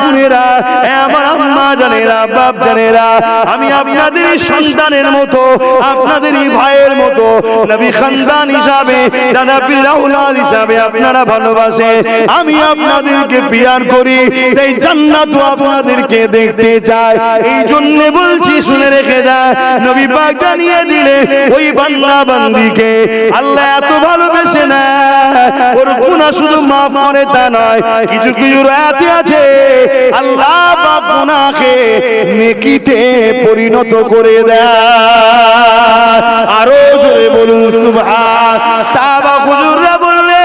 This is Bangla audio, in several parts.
বোনেরা, আমার আম্মা জানেরা, বাপ জানেরা, আমি আপনাদেরই সন্তানের মতো, আপনাদেরই ভাইয়ের মতো, নবী খানদান হিসাবে, দাদা পীর আওলাদ হিসাবে আপনারা ভালোবাসে, আমি আপনাদেরকে পিয়ার করি, এই জান্নাতও আপনাদেরকে দেখতে চাই। এই জন্য বলছি, শুনে রেখে যায়, নবী পাক জানিয়ে দিলে ওই বান্দা বান্দিকে আল্লাহ এত ভালোবেসে না, ওর গুনাহ শুধু মাফ করে তা নয়, কিছু কিছু রাতে আছে আল্লাহ পাক গুনাহকে নেকিতে পরিণত করে দেয়। আরো জোরে বলুন সুবহান। সাহাবা হুজুররা বললে,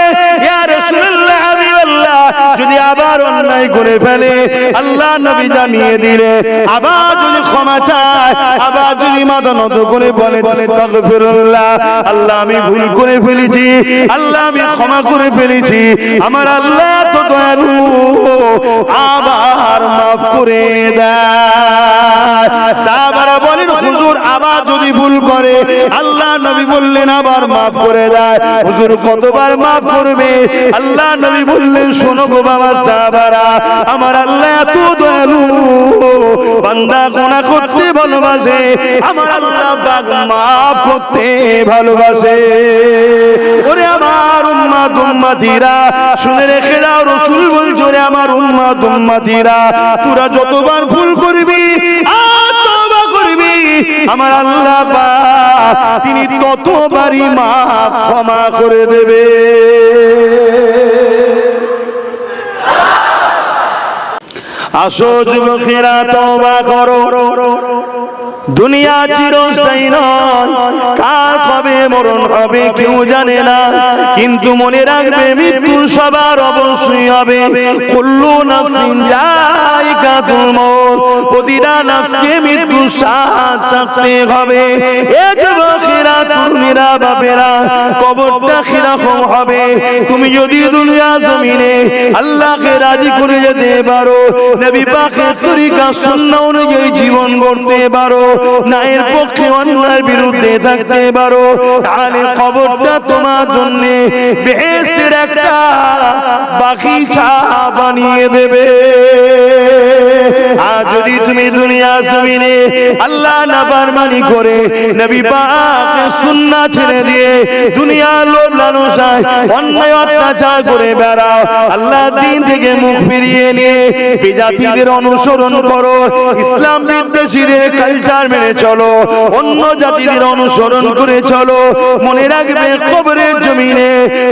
ইয়া রাসূলুল্লাহ, হাবিবাল্লাহ, যদি আবার অন্যায় করে ফেলে, আল্লাহ নবী জানিয়ে দিলে আবার যদি ক্ষমা চায়, আবার যদি মাথা নত করে বলে আস্তাগফিরুল্লাহ, আল্লাহ আমি ভুল করে ফেলেছি, আল্লাহ আমি ক্ষমা করে ফেলেছি, আমার আল্লাহ তো দয়ালু, আবার মাফ করে দেয়। সাহাবারা বলেন, হুজুর আবার যদি ভুল করে, আল্লাহ নবী বললেন আবার মাফ করে দেয়। হুজুর কতবার মাফ করবে? আল্লাহ নবী বললেন, শোনো গো বাবা সাহাবারা, আমার আল্লাহ এত দয়ালু, বান্দা গুনাহ করতে ভালোবাসে, আমার আল্লাহ পাক মাফ করতে ভালোবাসে। ওরে আমার উম্মত উম্মতিরা, শুনে রেখে দাও, রাসূল বলছে, ওরে আমার উম্মত উম্মতিরা, তোরা যতবার ভুল করবি আর তওবা করবি, আমার আল্লাহ পাক তিনি ততবারই মাফ ক্ষমা করে দেবে। আসো যুবকেরা, তওবা করো, দুনিয়া চিরস্থায়ী নয়, কার কবে মরণ হবে কেউ জানে না, কিন্তু মনে রাখবে মৃত্যু সবার অবশ্যই হবে। কুল্লু নাফসিন যায়িকাতুল মউত, প্রতিটা নাফসকে মৃত্যু স্বাদ চাখতে হবে। এ যুবকেরা, তরুণীরা, বাপেরা, কবরটা কিরকম হবে? তুমি যদি দুনিয়া জমিনে আল্লাহকে রাজি করে যেতে পারো, নবী পাকের তরিকা সুন্নাহ অনুযায়ী জীবন গড়তে পারো, ন্যায়ের পক্ষে অন্যায়ের বিরুদ্ধে থাকতে পারো, তাহলে কবরটা তোমার জন্য বেহেশতের একটা বাগিচা বানিয়ে দেবে। আর যদি তুমি দুনিয়া জমিনে আল্লাহ নাফরমানি করে, নবী পাকের সুন্নাহ ছেড়ে দিয়ে দুনিয়ার লোভ লালসায় অন্যায় অত্যাচার করে বেড়াও, আল্লাহ দ্বীন থেকে মুখ ফিরিয়ে নিয়ে বিজাতিদের অনুসরণ করো, ইসলাম বিদ্বেষীদের কালচার মেনে চলো, অন্য জাতিদের অনুসরণ করে চলো, মনে রাখবে কবরের জমিনে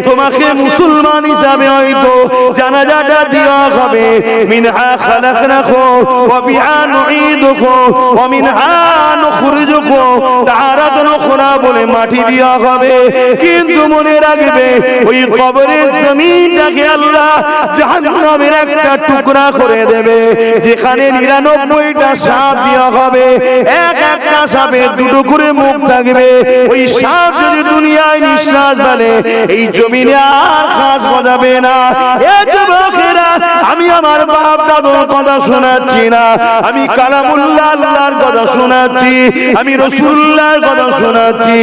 তোমাকে মুসলমান হিসাবে হয়তো জানাজাটা দেওয়া হবে। মিনহা খালাকনাকুম ওয়া বিহা নুঈদুকুম ওয়া মিনহা নুখরিজুকুম তারাতান উখরা বলে মাটি দেওয়া হবে, কিন্তু মনে রাখবে ওই কবরের জমিনটাকে আল্লাহ জাহান্নামের একটা টুকরা করে দেবে, যেখানে 99টা সাপ দেওয়া হবে, একটা সাপের দুটো করে মুখ থাকবে। ওই সাপ যদি দুনিয়ায় নিঃশ্বাস ফেলে, এই জমিনে আর কাজ বাজাবে না। এ যুবকেরা, আমি আমার বাপ দাদুর কথা শোনাচ্ছি না, আমি কালামুল্লাহ আল্লাহর কথা শোনাচ্ছি, আমি রাসূলুল্লাহর কথা শোনাচ্ছি।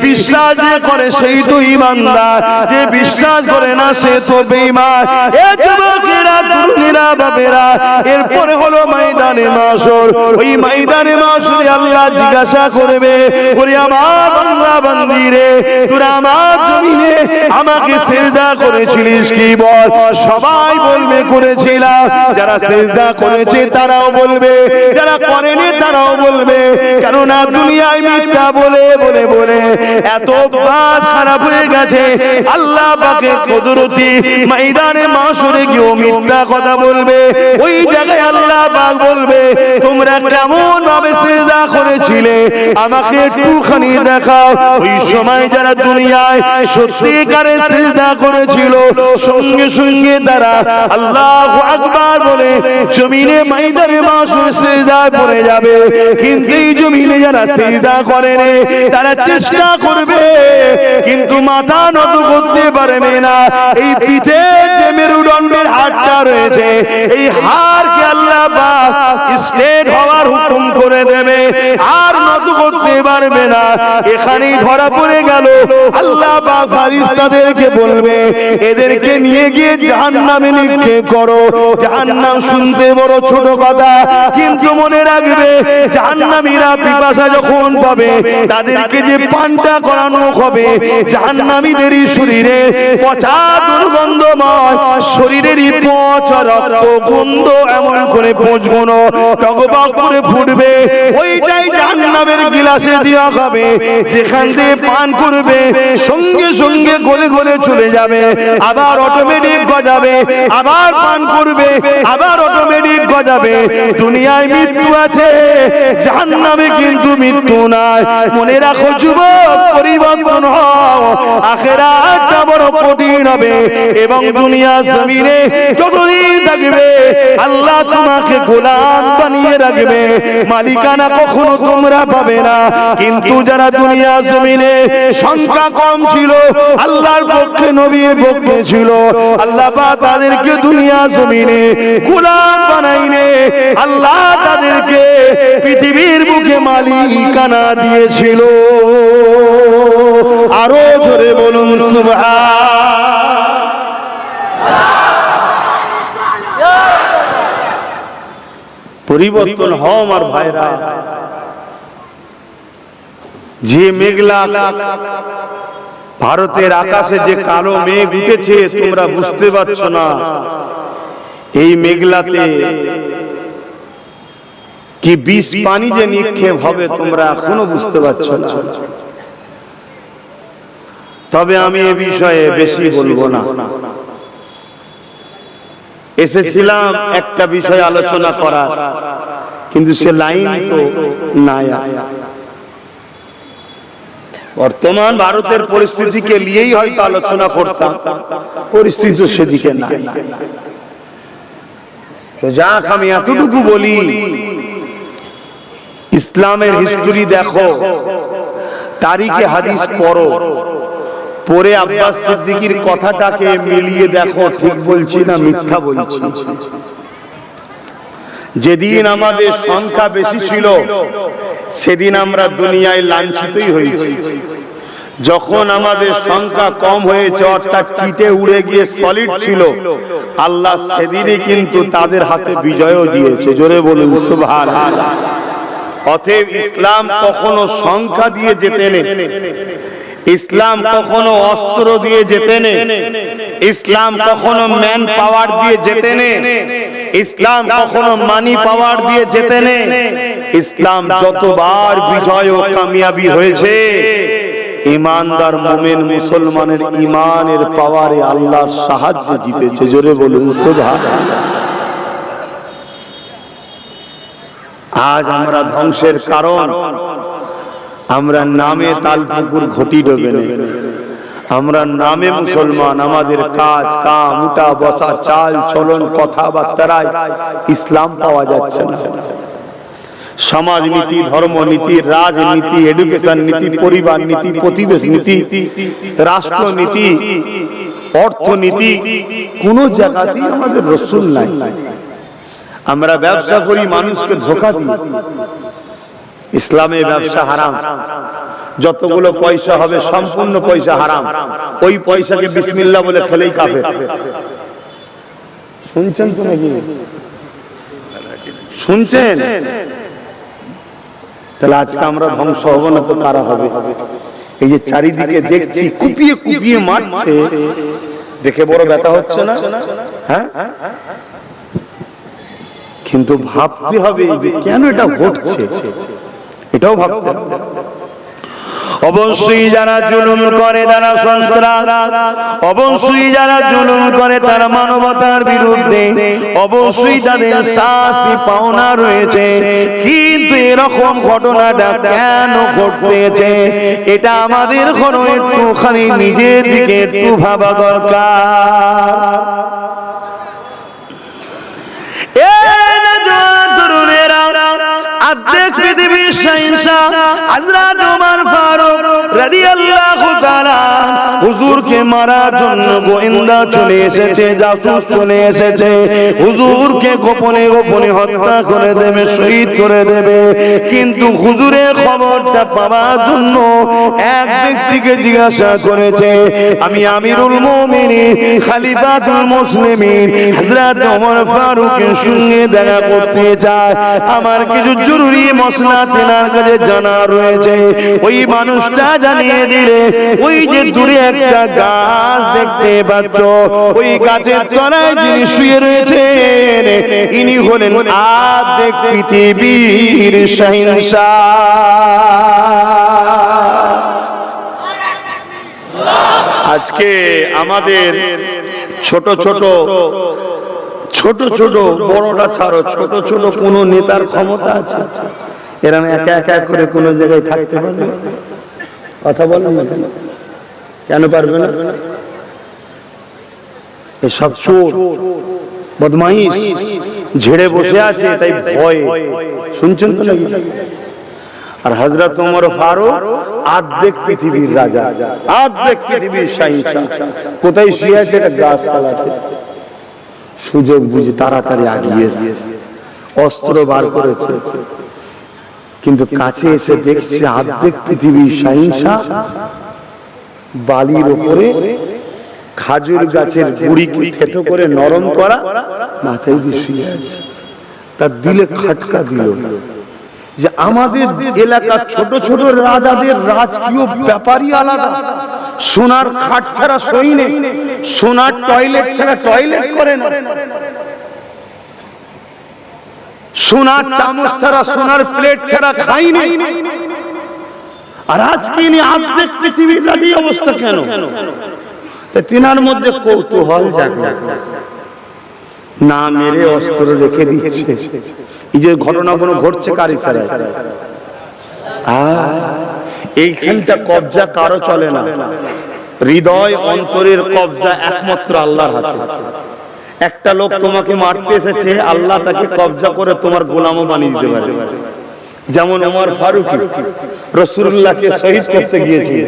বিশ্বাস যে করে সেই তো ঈমানদার, যে বিশ্বাস করে না সে তো বেঈমান। এ যুবকেরা, তরুণীরা, বাপেরা, এরপরে হলো ময়দানে মাশর। ওই ময়দানে মাশরে আল্লাহ জিজ্ঞাসা করবে, ওরে আমার বান্দা বান্দি রে, তোরা আমার জমিনে আমাকে সিজদা করেছিলিস কি বল? সবাই বলবে করেছিলাম। যারা সিজদা করেছে তারাও বলবে, যারা করেনি তারাও বলবে, কেননা দুনিয়ায় মিথ্যা বলে বলে বলে এত বাস খারাপ হয়ে গেছে। আল্লাহ পাকের কুদরতি ময়দানে মাশরে গিয়ে মিথ্যা কথা বলবে। ওই জায়গায় আল্লাহ পাক বলবে, তোমরা কেমন ভাবে সিজদা করেছিলে আমাকে একটুখানি দেখাও। ওই সময় যারা দুনিয়ায় সত্যিকারের সিজদা করেছিল, সঙ্গে সঙ্গে তারা আল্লাহু আকবার বলে জমিনে ময়দানে মাশরে সিজদায় পড়ে যাবে। কিন্তু এই জমিনে যারা সিজদা করেনি তারা চেষ্টা করবে, কিন্তু মাথা নত করতে পারবে না। এই পিঠে যে মেরুদণ্ডের হাড়টা রয়েছে, এই হাড়কে আল্লাহ পাক স্ট্রেট হওয়ার খতম করে দেবে, আর নত করতে পারবে না। এখানেই ধরা পড়ে গেল। আল্লাহ পাক ফেরেশতাদেরকে বলবে, এদেরকে নিয়ে গিয়ে জাহান্নামে নিক্ষেপ করো। জাহান্নাম শুনতে বড় ছোট কথা, কিন্তু মনে রাখবে জাহান্নামীরা পিপাসা যখন পাবে, তাদেরকে যে পানটা করানো হবে, জাহান্নামীদেরই শরীরে পচা দুর্গন্ধময়, শরীরেরই পচা রক্ত গন্ধ এমন করে পচগুনো টগবগ করে ফুটবে। ওইটাই জাহান্নামের গিলাসে দেওয়া হবে। যেখান থেকে পান করবে সঙ্গে সঙ্গে গলে গলে চলে যাবে, আবার অটোমেটিক গজাবে, আবার পান করবে, আবার অটোমেটিক গজাবে। দুনিয়ায় মৃত্যু আছে, জাহান্নামে কিন্তু মৃত্যু নাই। মনে রাখো যুবক, পরিবর্তন হও, আখিরাতটা বড় কঠিন হবে। এবং দুনিয়া জমিনে যতদিন থাকবে আল্লাহ তোমাকে গোলাম বানিয়ে রাখবে, মালিকানা কখনো তোমরা পাবে না। কিন্তু যারা দুনিয়া জমিনে সংখ্যা কম ছিল, আল্লাহর পক্ষে নবীর পক্ষে ছিল, আল্লাহ পাক তাদেরকে দুনিয়া জমিনে গোলাম বানাইনে আল্লাহ তাদেরকে পৃথিবীর বুকে মালিকানা দিয়েছিল। আরো জোরে বলুন সুবহান। পরিবর্তন হও আমার ভাইরা। যে মেঘলা ভারতের আকাশে যে কালো মেঘ উঠেছে, তোমরা বুঝতে পারছো না। এই মেঘলাতে কি বিষ পানি যে নিক্ষেপ হবে, তোমরা এখনো বুঝতে পারছো না। তবে আমি এ বিষয়ে বেশি বলবো না। এসেছিলাম একটা বিষয় আলোচনা করার, কিন্তু সে লাইন তো নাই। বর্তমান ভারতের পরিস্থিতিকে নিয়েই হয়তো আলোচনা করতাম, পরিস্থিতি সেদিকে নাই। তো যাক, আমি এতটুকু বলি, ইসলামের হিস্টরি দেখো, তারিখে হাদিস পড়ো, পরে আব্বাস সিদ্দিকীর কথাটাকে মিলিয়ে দেখো, ঠিক বলছি না মিথ্যা বলছি। যেদিন আমাদের সংখ্যা বেশি ছিল, সেদিন আমরা দুনিয়ায় লাঞ্ছিতই হয়েছি। যখন আমাদের সংখ্যা কম হয়েছে, অর্থাৎ চিটে উড়ে গিয়ে সলিড ছিল, আল্লাহ সেদিনই কিন্তু তাদের হাতে বিজয়ও দিয়েছে। জোরে বলুন সুবহানাল্লাহ। অতএব ইসলাম কখনো সংখ্যা দিয়ে জেতে নেই, ইসলাম কখনো অস্ত্র দিয়ে জেতে নেই, ইসলাম কখনো ম্যান পাওয়ার দিয়ে জেতে নেই, ইসলাম কখনো মানি পাওয়ার দিয়ে জেতে নেই। ইসলাম যতবার বিজয় ও কামিয়াবি হয়েছে, ইমানদার মুমিন মুসলমানের ইমানের পাওয়ারে আল্লাহর সাহায্যে জিতেছে। জোরে বলুন সুবহানাল্লাহ। আজ আমরা ধ্বংসের কারণ, আমরা নামে তালপুকুর ঘটি ডোবে নেই, আমরা নামে মুসলমান, আমাদের কাজ কাম উঠা বসা চাল চলন কথাবার্তায় ইসলাম পাওয়া যাচ্ছে না। সমাজ নীতি, ধর্ম নীতি, রাজনীতি, এডুকেশন নীতি, পরিবার নীতি, প্রতিবেশ নীতি, রাষ্ট্রনীতি, অর্থনীতি, কোন জায়গাতেই আমাদের রসুল নাই। আমরা ব্যবসা করি, মানুষকে ধোঁকা দিই। ইসলামে ব্যবসা হারাম, যতগুলো পয়সা হবে সম্পূর্ণ পয়সা হারাম। ওই পয়সাকে বিসমিল্লাহ বলে খেলেই কাফের। শুনছেন তো নাকি? শুনছেন? তাহলে আজকে আমরা ধ্বংস হব না তো কারা হবে? এই যে চারিদিকে দেখছি কুপিয়ে কুপিয়ে মারছে, দেখে বড় ব্যথা হচ্ছে না? হ্যাঁ, কিন্তু ভাবতে হবে যে কেন এটা ঘটছে, এটাও ভাবতে হবে। অবশ্যই যারা জুলুম করে তারা সন্ত্রাস, অবশ্যই যারা জুলুম করে তারা মানবতার বিরুদ্ধে, অবশ্যই তাদের শাস্তি পাওনা রয়েছে। কিন্তু এরকম ঘটনাটা কেন ঘটতেছে, এটা আমাদের কোনো একটুখানি নিজের দিকে একটু ভাবা দরকার। অর্ধেক পৃথিবীর শাহিনশাহ হযরত ওমর ফারুক রাদিয়াল্লাহু তাআলা হুজুরকে মারার জন্য গোয়েন্দা চলে এসেছে, জাসুস চলে এসেছে, হুজুরকে গোপনে গোপনে হত্যা করে দেবে, শহীদ করে দেবে। কিন্তু হুজুরের খবরটা পাওয়ার জন্য এক ব্যক্তিকে জিজ্ঞাসা করেছে, আমি আমিরুল মুমিনিন খলিফাতুল মুসলিমিন হযরত ওমর ফারুকের সঙ্গে দেখা করতে চাই, আমার কিছু জরুরি মসলা তেনার কাছে জানা রয়েছে। ওই মানুষটা জানিয়ে দিলে, ওই যে দূরে একটা গাছ দেখতে পাচ্ছ, ওই গাছের তলায় যিনি শুয়ে রয়েছেন ইনি হলেন অর্ধেক পৃথিবীর শাহিনশাহ। আজকে আমাদের ছোট ছোট বড়টা ছাড়ো, ছোট ছোট কোন নেতার ক্ষমতা আছে? এরা একা একা করে কোন জায়গায় থাকতে পারবে? কথা বলেন না কেন? কেন পারবে না? এসব চোর বদমাইশ ঝেড়ে বসে আছে, তাই ভয়। শুনছেন তো নাকি? আর হযরত ওমর ফারুক অর্ধেক পৃথিবীর রাজা, অর্ধেক পৃথিবীর শাহিনশাহ, কোথায় শুয়ে আছে? একটা গাছ তলাতে। সুযোগ বুঝে তাড়াতাড়ি আগিয়ে এসেছে, অস্ত্র বার করেছে, কিন্তু কাছে এসে দেখছে অর্ধেক পৃথিবীর শাহিনশাহ বালির উপরে খাজুর গাছের গুড়িকে থেতো করে নরম করা মাথায় দিয়ে শুয়ে আছে। তার দিলে খাটকা দিল যে আমাদের এলাকার ছোট ছোট রাজাদের রাজকীয় ব্যাপারই আলাদা। সোনার খাট ছাড়া সই নেই, সোনার টয়লেট ছাড়া টয়লেট করে না, সোনার চামচ ছাড়া সোনার প্লেট ছাড়া খাই নেই। আর আজকে ইনি অর্ধেক পৃথিবীর রাজী অবস্থা কেন? তিনার মধ্যে কৌতূহল জাগে, না মেরে অস্ত্র রেখে দিচ্ছে। এই যে ঘটনাগুলো ঘটছে কার ইশারায়? এইখানটা কবজা কারো চলে না, হৃদয় অন্তরের কবজা একমাত্র আল্লাহর হাতে। একটা লোক তোমাকে মারতে এসেছে, আল্লাহ তাকে কবজা করে তোমার গোলামও বানিয়ে দিতে পারে। যেমন ওমর ফারুক রাসূলুল্লাহকে শহীদ করতে গিয়েছিল,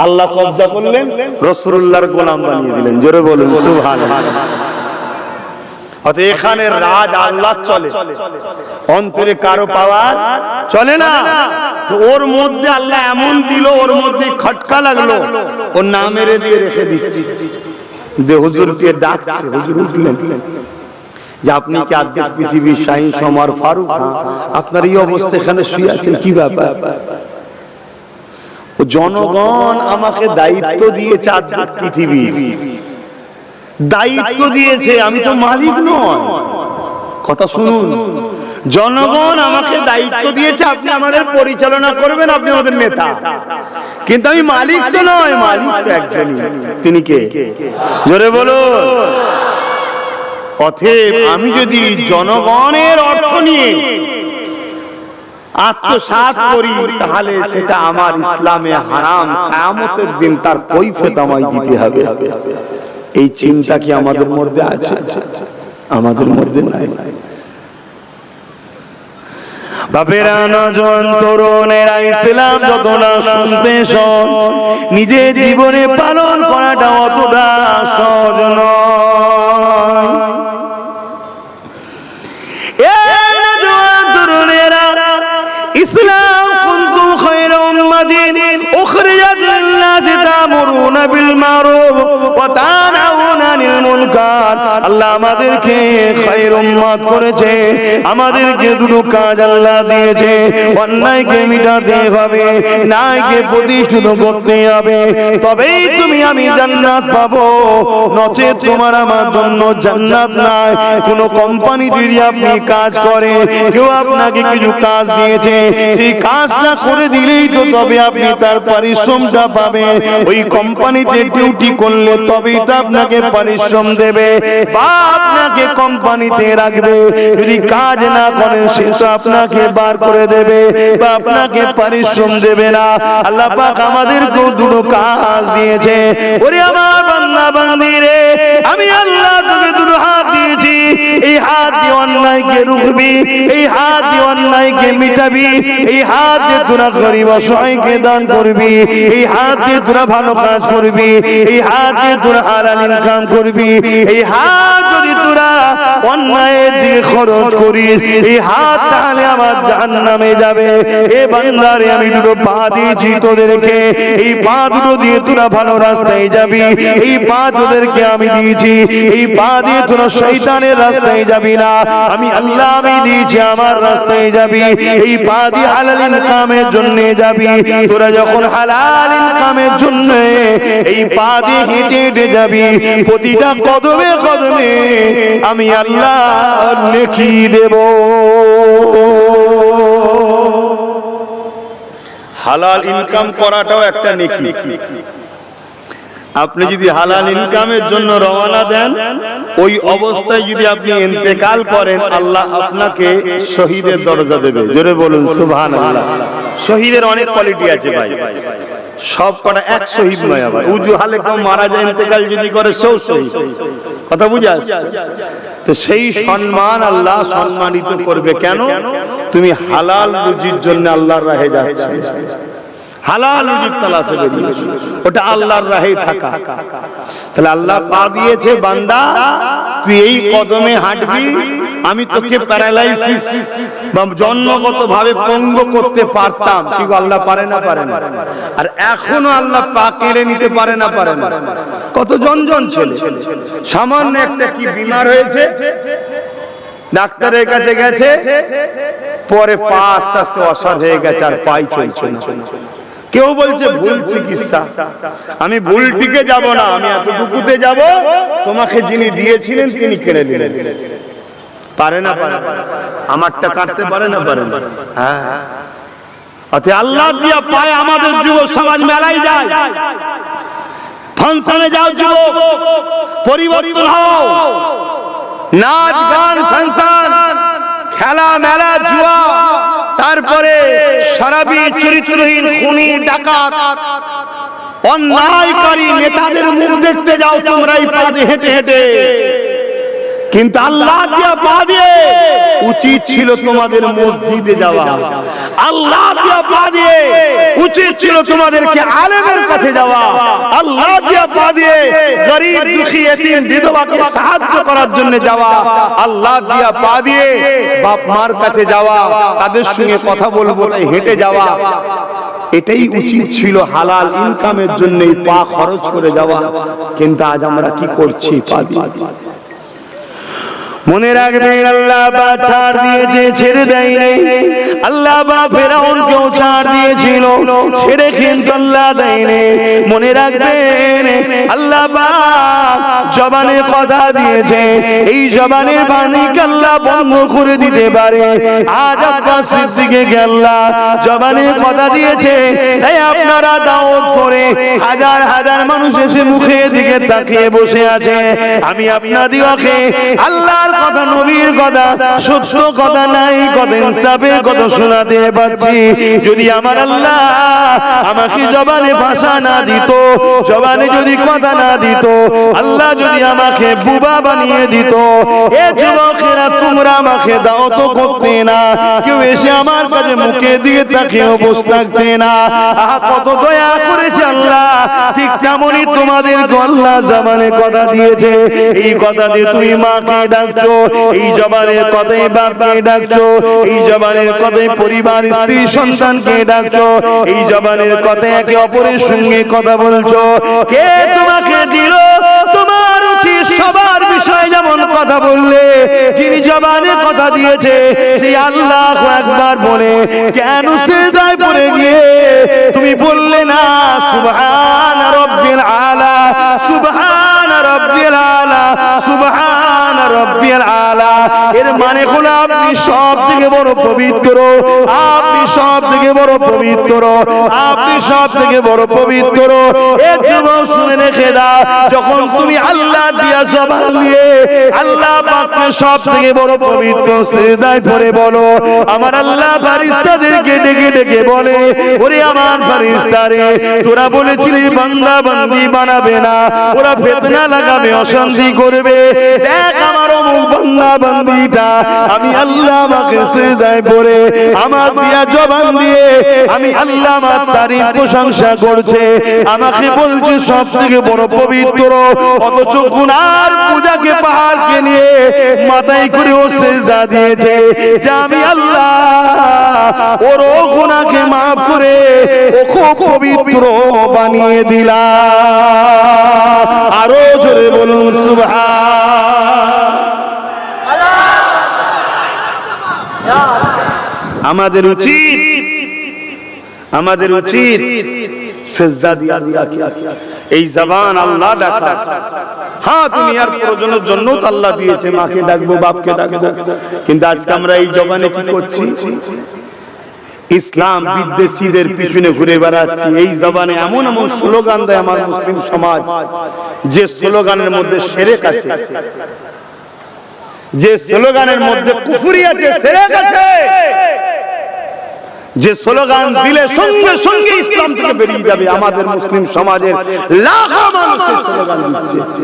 আল্লাহ কবজা করলেন, রাসূলুল্লাহর গোলাম বানিয়ে দিলেন। জোরে বলুন সুবহানাল্লাহ। অতএব এখানে রাজ আল্লাহ চলে, অন্তরে কারো পাওয়ার চলে না। তো ওর মধ্যে আল্লাহ এমন দিল, ওর মধ্যে খটকা লাগলো, ওর না মেরে দিয়ে রেখে দিচ্ছে। হুজুরকে ডাকছে, হুজুর উঠলেন যে আপনি কি অর্ধেক পৃথিবীর শাহিনশাহ ওমর ফারুক? আপনার এই অবস্থা এখানে শুয়ে আছেন, কি ব্যাপার? জনগণ আমাকে দায়িত্ব দিয়েছে, অর্ধেক পৃথিবী দায়িত্ব দিয়েছে, আমি তো মালিক নয়। কথা শুনুন, জনগণ আমাকে দায়িত্ব দিয়েছে, আপনি আমাদের পরিচালনা করবেন, আপনি আমাদের নেতা, কিন্তু আমি মালিক তো নয়। মালিক তো একজনই, তিনি কে? জোরে বলো। অতএব আমি যদি জনগণের অর্থ নিয়ে আত্মসাৎ করি, তাহলে সেটা আমার ইসলামে হারাম, কিয়ামতের দিন তার কৈফিয়ত আমায় দিতে হবে। এই চিন্তা কি আমাদের মধ্যে আছে? আমাদের মধ্যে নাই। বাপেরা, নজন তরুণেরা ইসলাম যতটা শুনতে সহজ, নিজে জীবনে পালন করাটা অতটা সহজ নয়। ইসলাম কুনতুম খায়রা উম্মাতিন উখরিজাত লিন-নাসি তা'মুরুনা বিল মারুফ ওয়া তানহাউনা আনিল মুনকার। আল্লাহ আমাদেরকে খায়র উম্মত করেছে, আমাদেরকে দুটো কাজ আল্লাহ দিয়েছে। অন্যায়কে মিটাতে হবে, ন্যায়কে প্রতিষ্ঠিত করতে হবে, তবেই তুমি আমি জান্নাত পাবো। নচেত তোমার আমার জন্য জান্নাত নাই। কোন কোম্পানি যদি আপনি কাজ করে, কেউ আপনাকে কিছু কাজ দিয়েছে, সেই কাজটা করে দিলেই তো তবে আপনি তার পারিশ্রমটা পাবেন। ওই কোম্পানিতে ডিউটি করলে তবেই তো আপনাকে পারিশ্রম দেবে বা আপনাকে কোম্পানিতে রাখবে। যদি কাজ না করেন, সে তো আপনাকে বার করে দেবে বা আপনাকে পারিশ্রম দেবে না। আল্লাহ পাক আমাদেরকে দুটো কাজ দিয়েছে। ওরে আমার বান্দা বান্দি রে, আমি আল্লাহ তোকে দুটো হাত দিয়েছি, এই হাত দিয়ে অন্যায় অন্যায়কে রুখবি, এই হাত দিয়ে অন্যায়কে মিটাবি, এই হাত দিয়ে তোরা গরিব অসহায়কে দান করবি, এই হাত দিয়ে তোরা ভালো কাজ করবি, এই হাত দিয়ে তোরা হালাল ইনকাম করবি। এই হাত যদি তোরা অন্যায়ের দিকে খরচ করিস, এই হাত তাহলে আমার জাহান্নামে যাবে। এ বান্দারে আমি দুটো পা দিয়েছি তোদেরকে, এই পা দুটো দিয়ে তোরা ভালো রাস্তায় যাবি, এই পা তোদেরকে আমি দিয়েছি, এই পা দিয়ে তোরা শয়তানের রাস্তায় যাবি না, আমি আল্লাহ আমি দিয়েছি আমার রাস্তায় যাবি। এই পা দিয়ে হালাল ইনকামের জন্য যাবি, তোরা যখন হালাল ইনকামের জন্য এই পা দিয়ে হেঁটে হেঁটে যাবি, প্রতিটা কদমে কদমে আমি আল্লাহ নেকি দেব। হালাল ইনকাম করাটাও একটা নেকি। আপনি যদি হালাল ইনকামের জন্য রওনা দেন, ওই অবস্থায় যদি আপনি ইন্তেকাল করেন, আল্লাহ আপনাকে শহীদের দরজা দেবে। জোরে বলুন সুবহানাল্লাহ। শহীদের অনেক কোয়ালিটি আছে ভাই, সব কটা এক শহীদ নয়। আবার উজু হালে কেউ মারা যায়, ইন্তেকাল যদি করে সেও শহীদ। কথা বুঝে আসছে? তো সেই সম্মান আল্লাহ সম্মানিত করবে কেন? তুমি হালাল রুজির জন্য আল্লাহর রাহে যাচ্ছ, হালাল রুজির তালাশে বেরিয়েছো, ওটা আল্লাহর রাহে থাকা। তাহলে আল্লাহ পা দিয়েছে, বান্দা তুই এই কদমে হাঁটবি, আমি তোকে প্যারালাইসিস বা জন্মগত ভাবে পঙ্গু করতে পারতাম, কিন্তু আল্লাহ পারে না? পারে না। আর এখনো আল্লাহ পা কেড়ে নিতে পারে না? পারে না। কত জন ছেলে সামান্য একটা কি বিমার হয়েছে, ডাক্তারের কাছে গেছে, পরে পা আস্তে আস্তে অসাড় হয়ে গেছে, আর পাই চলছে না। কেউ বলছে ভুল চিকিৎসা, আমি ভুলটিকে যাব না, আমি এতটুকুতে যাব, তোমাকে যিনি দিয়েছিলেন তিনি কেড়ে নিলেন। পারে না? পারে। আমারটা কাটতে পারে না? পারে না। হ্যাঁ, অতএব আল্লাহ দিয়া পায় আমাদের যুব সমাজ মেলায় যায়, ফাংশনে যাও যুবক, পরিবর্তন হও, নাচ গান ফাংশন, খেলা মেলা জুয়া, তারপরে শরাবি চরিত্রহীন খুনি ডাকাত অন্যায়কারী নেতাদের মুখ দেখতে যাও তোমরা এই পথে হেঁটে হেঁটে। কিন্তু আল্লাহ দিয়া পা দিয়ে উচিত ছিল তোমাদের মসজিদে যাওয়া, আল্লাহ দিয়া পা দিয়ে উচিত ছিল তোমাদেরকে আলেমের কাছে যাওয়া, আল্লাহ দিয়া পা দিয়ে গরীব দুঃখী এতিম বিধবাকে সাহায্য করার জন্য যাওয়া, আল্লাহ দিয়া পা দিয়ে বাপ মার কাছে যাওয়া, তাদের সঙ্গে কথা বলবো তাই হেঁটে যাওয়া। এটাই উচিত ছিল, হালাল ইনকামের জন্য পা খরচ করে যাওয়া। কিন্তু আজ আমরা কি করছি? পা দিয়ে। মনে রাখবেন আল্লাহ বা ছাড় দিয়েছে, ছেড়ে দেয়নি। আল্লাহ বা ফেরাউনকেও ছাড় দিয়েছিল, ছেড়ে কিন্তু আল্লাহ দেয়নি। মনে রাখবেন আল্লাহ বা জবানে কথা দিয়েছে, এই জবানের বাণীকে আল্লাহ বন্ধ করে দিতে পারে। আজ আব্বাস সিদ্দিককে আল্লাহ জবানে কথা দিয়েছে, তাই আপনারা দাওয়াত করে হাজার হাজার মানুষ এসে মুখের দিকে তাকিয়ে বসে আছে। আমি আপনাদিওকে আল্লাহর কথা, নবীর কথা, সত্য কথা নাই কথা, ইনসাফের কথা শোনাতে পারছি। যদি আমার আল্লাহ আমাকে জবানে ভাষা না দিত, জবানে যদি কথা না দিত, আল্লাহ যদি আমাকে বুবা বানিয়ে দিত, এ যুবকেরা তোমরা আমাকে দাওয়াত করতে না, কেউ এসে আমার কাছে মুখে দিয়ে তাকিয়েও বসে থাকতে না। আহা, কত দয়া করেছে আল্লাহ। ঠিক তেমনই তোমাদের আল্লাহ জবানে কথা দিয়েছে, এই কথা দিয়ে তুমি মাকে ডাকছো, এই জবানের কথাই বাপকে ডাকছো, এই জবানের কথাই পরিবার স্ত্রী সন্তানকে ডাকছো, এই জবানের কথাই একে অপরের সঙ্গে কথা বলছো। কে তোমাকে দিল? তোমার উচিত সবার বিষয়ে যেমন কথা বললে, যিনি জবানে কথা দিয়েছে সেই আল্লাহ একবার বলে কেন সিজদায় পড়ে গিয়ে তুমি বললে না সুবহান রাব্বিল আলা, সুবহান রাব্বিল আলা, সুবহান রাব্বিল আলা। এর মানে হলো আপনি সব থেকে বড় পবিত্র, আপনি সব থেকে বড় পবিত্র, আপনি সব থেকে বড় পবিত্র। এ যুবক শুনে রেখে দাও, যখন তুমি আল্লাহ দিয়া জবান দিয়ে আল্লাহ পাককে সব থেকে বড় পবিত্র সিজদায় পড়ে বলো, আমার আল্লাহ ফেরেশতাদেরকে ডেকে ডেকে বলে, ওরে আমার ফেরেশতারে, তোরা বলেছিলি বান্দা বান্দি বানাবে না, ওরা ফিতনা লাগাবে, অশান্তি করবে। দেখ আমার অমুক বান্দা বান্দি বান্দিটা আমি আল্লাহ আমাকে সিজদায় পড়ে আমার দিয়া জবান দিয়ে আমি আল্লাহ আমার তারিফ প্রশংসা করছে, আমাকে বলছে সবথেকে বড় পবিত্র, অথচ গুনার পূজাকে পাহাড়কে নিয়ে মাথায় করে ও সিজদা দিয়েছে যে আমি আল্লাহ ওর গুনাহকে মাফ করে ও খুব পবিত্র বানিয়ে দিলাম। আরো জোরে বলুন সুবহানাল্লাহ। আমাদের উচিত সিজদা দিয়া এই জবান আল্লাহ ডাকা। হ্যাঁ, দুনিয়ার প্রয়োজনের জন্য তো আল্লাহ দিয়েছে, মাকে ডাকবো, বাপকে ডাকবো, কিন্তু আজকে আমরা এই জবানে কি করছি? ইসলাম বিদ্বেষীদের পিছনে ঘুরে বেড়াচ্ছি। এই জবানে এমন এমন স্লোগান দেয় আমার মুসলিম সমাজ, যে স্লোগানের মধ্যে শিরক আছে, যে স্লোগানের মধ্যে কুফরি আছে, শিরক আছে, যে স্লোগান দিলে সঙ্গে সঙ্গে ইসলাম থেকে বেরিয়ে যাবে। আমাদের মুসলিম সমাজের লাখো মানুষ এই স্লোগান দিচ্ছে।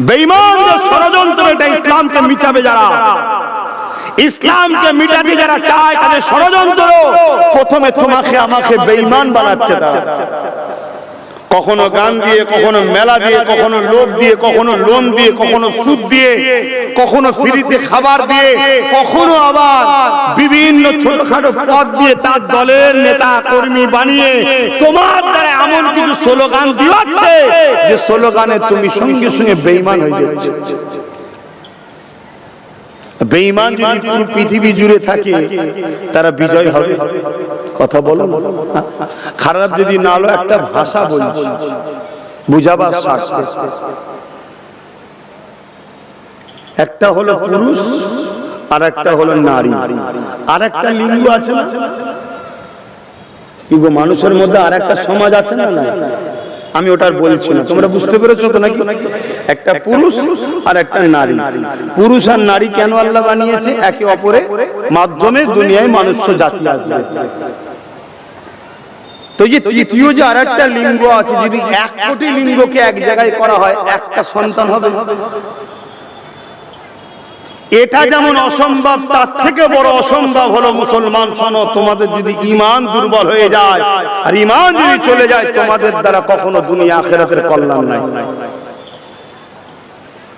বেঈমানদের ষড়যন্ত্র, এটা ইসলামকে মিটাবে যারা, ইসলামকে মিটাতে যারা চায় তাদের ষড়যন্ত্র। প্রথমে তোমাকে আমাকে বেঈমান বানাচ্ছে তারা, কখনো গান দিয়ে, কখনো মেলা দিয়ে, কখনো লোভ দিয়ে, কখনো লোন দিয়ে, কখনো সুদ দিয়ে, কখনো ফ্রিতে খাবার দিয়ে, কখনো আবার বিভিন্ন ছোটখাটো পদ দিয়ে তার দলের নেতা কর্মী বানিয়ে তোমার দ্বারা এমন কিছু স্লোগান দিচ্ছে যে স্লোগানে তুমি সঙ্গে সঙ্গে বেঈমান হয়ে যাচ্ছ। বেঈমান যদি পুরো পৃথিবী জুড়ে থাকে তারা বিজয় হবে। কথা বলো, খারাপ যদি না হলো একটা ভাষা বলছি বুঝাবার স্বার্থে। একটা হলো পুরুষ আর একটা হলো নারী, আর একটা লিঙ্গ আছে না? কি গো, মানুষের মধ্যে আর একটা সমাজ আছে না? আমি ওটার বলছি না, তোমরা বুঝতে পেরেছো তো নাকি? একটা পুরুষ আর একটা নারী। পুরুষ আর নারী কেন আল্লাহ বানিয়েছে? একে অপরের মাধ্যমে দুনিয়ায় মনুষ্য জাতি আসবে। তো যে তৃতীয় যে আর একটা লিঙ্গ আছে, যদি 1 কোটি লিঙ্গকে এক জায়গায় করা হয় একটা সন্তান হবে। এটা যেমন অসম্ভব, তার থেকে বড় অসম্ভব হলো মুসলমান শোনো, তোমাদের যদি ঈমান দুর্বল হয়ে যায় আর ঈমান যদি চলে যায়, তোমাদের দ্বারা কখনো দুনিয়া আখিরাতের কল্যাণ নাই।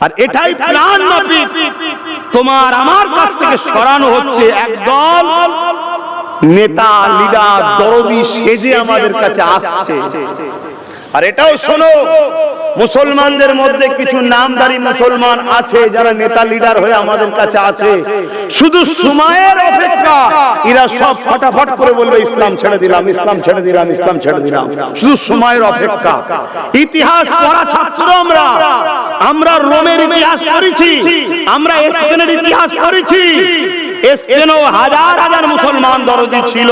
আর এটাই প্ল্যান মাফিক তোমার আমার কাছ থেকে সরানো হচ্ছে। একদল নেতা, লিডার, দরদি সেজে আমাদের কাছে আসছে। আর এটাও শোনো, মুসলমানদের মধ্যে কিছু নামদারি মুসলমান আছে যারা নেতা লিডার হয়ে আমাদের কাছে আছে। শুধু সময়ের অপেক্ষা, এরা সব ফটাফট করে বলবে ইসলাম ছেড়ে দিলাম, ইসলাম ছেড়ে দিলাম, ইসলাম ছেড়ে দিলাম। শুধু সময়ের অপেক্ষা। ইতিহাস পড়া ছাত্র আমরা রোমের ইতিহাস পড়েছি, আমরা স্পেনের ইতিহাস পড়েছি। স্পেনেও হাজার হাজার মুসলমান দরদি ছিল।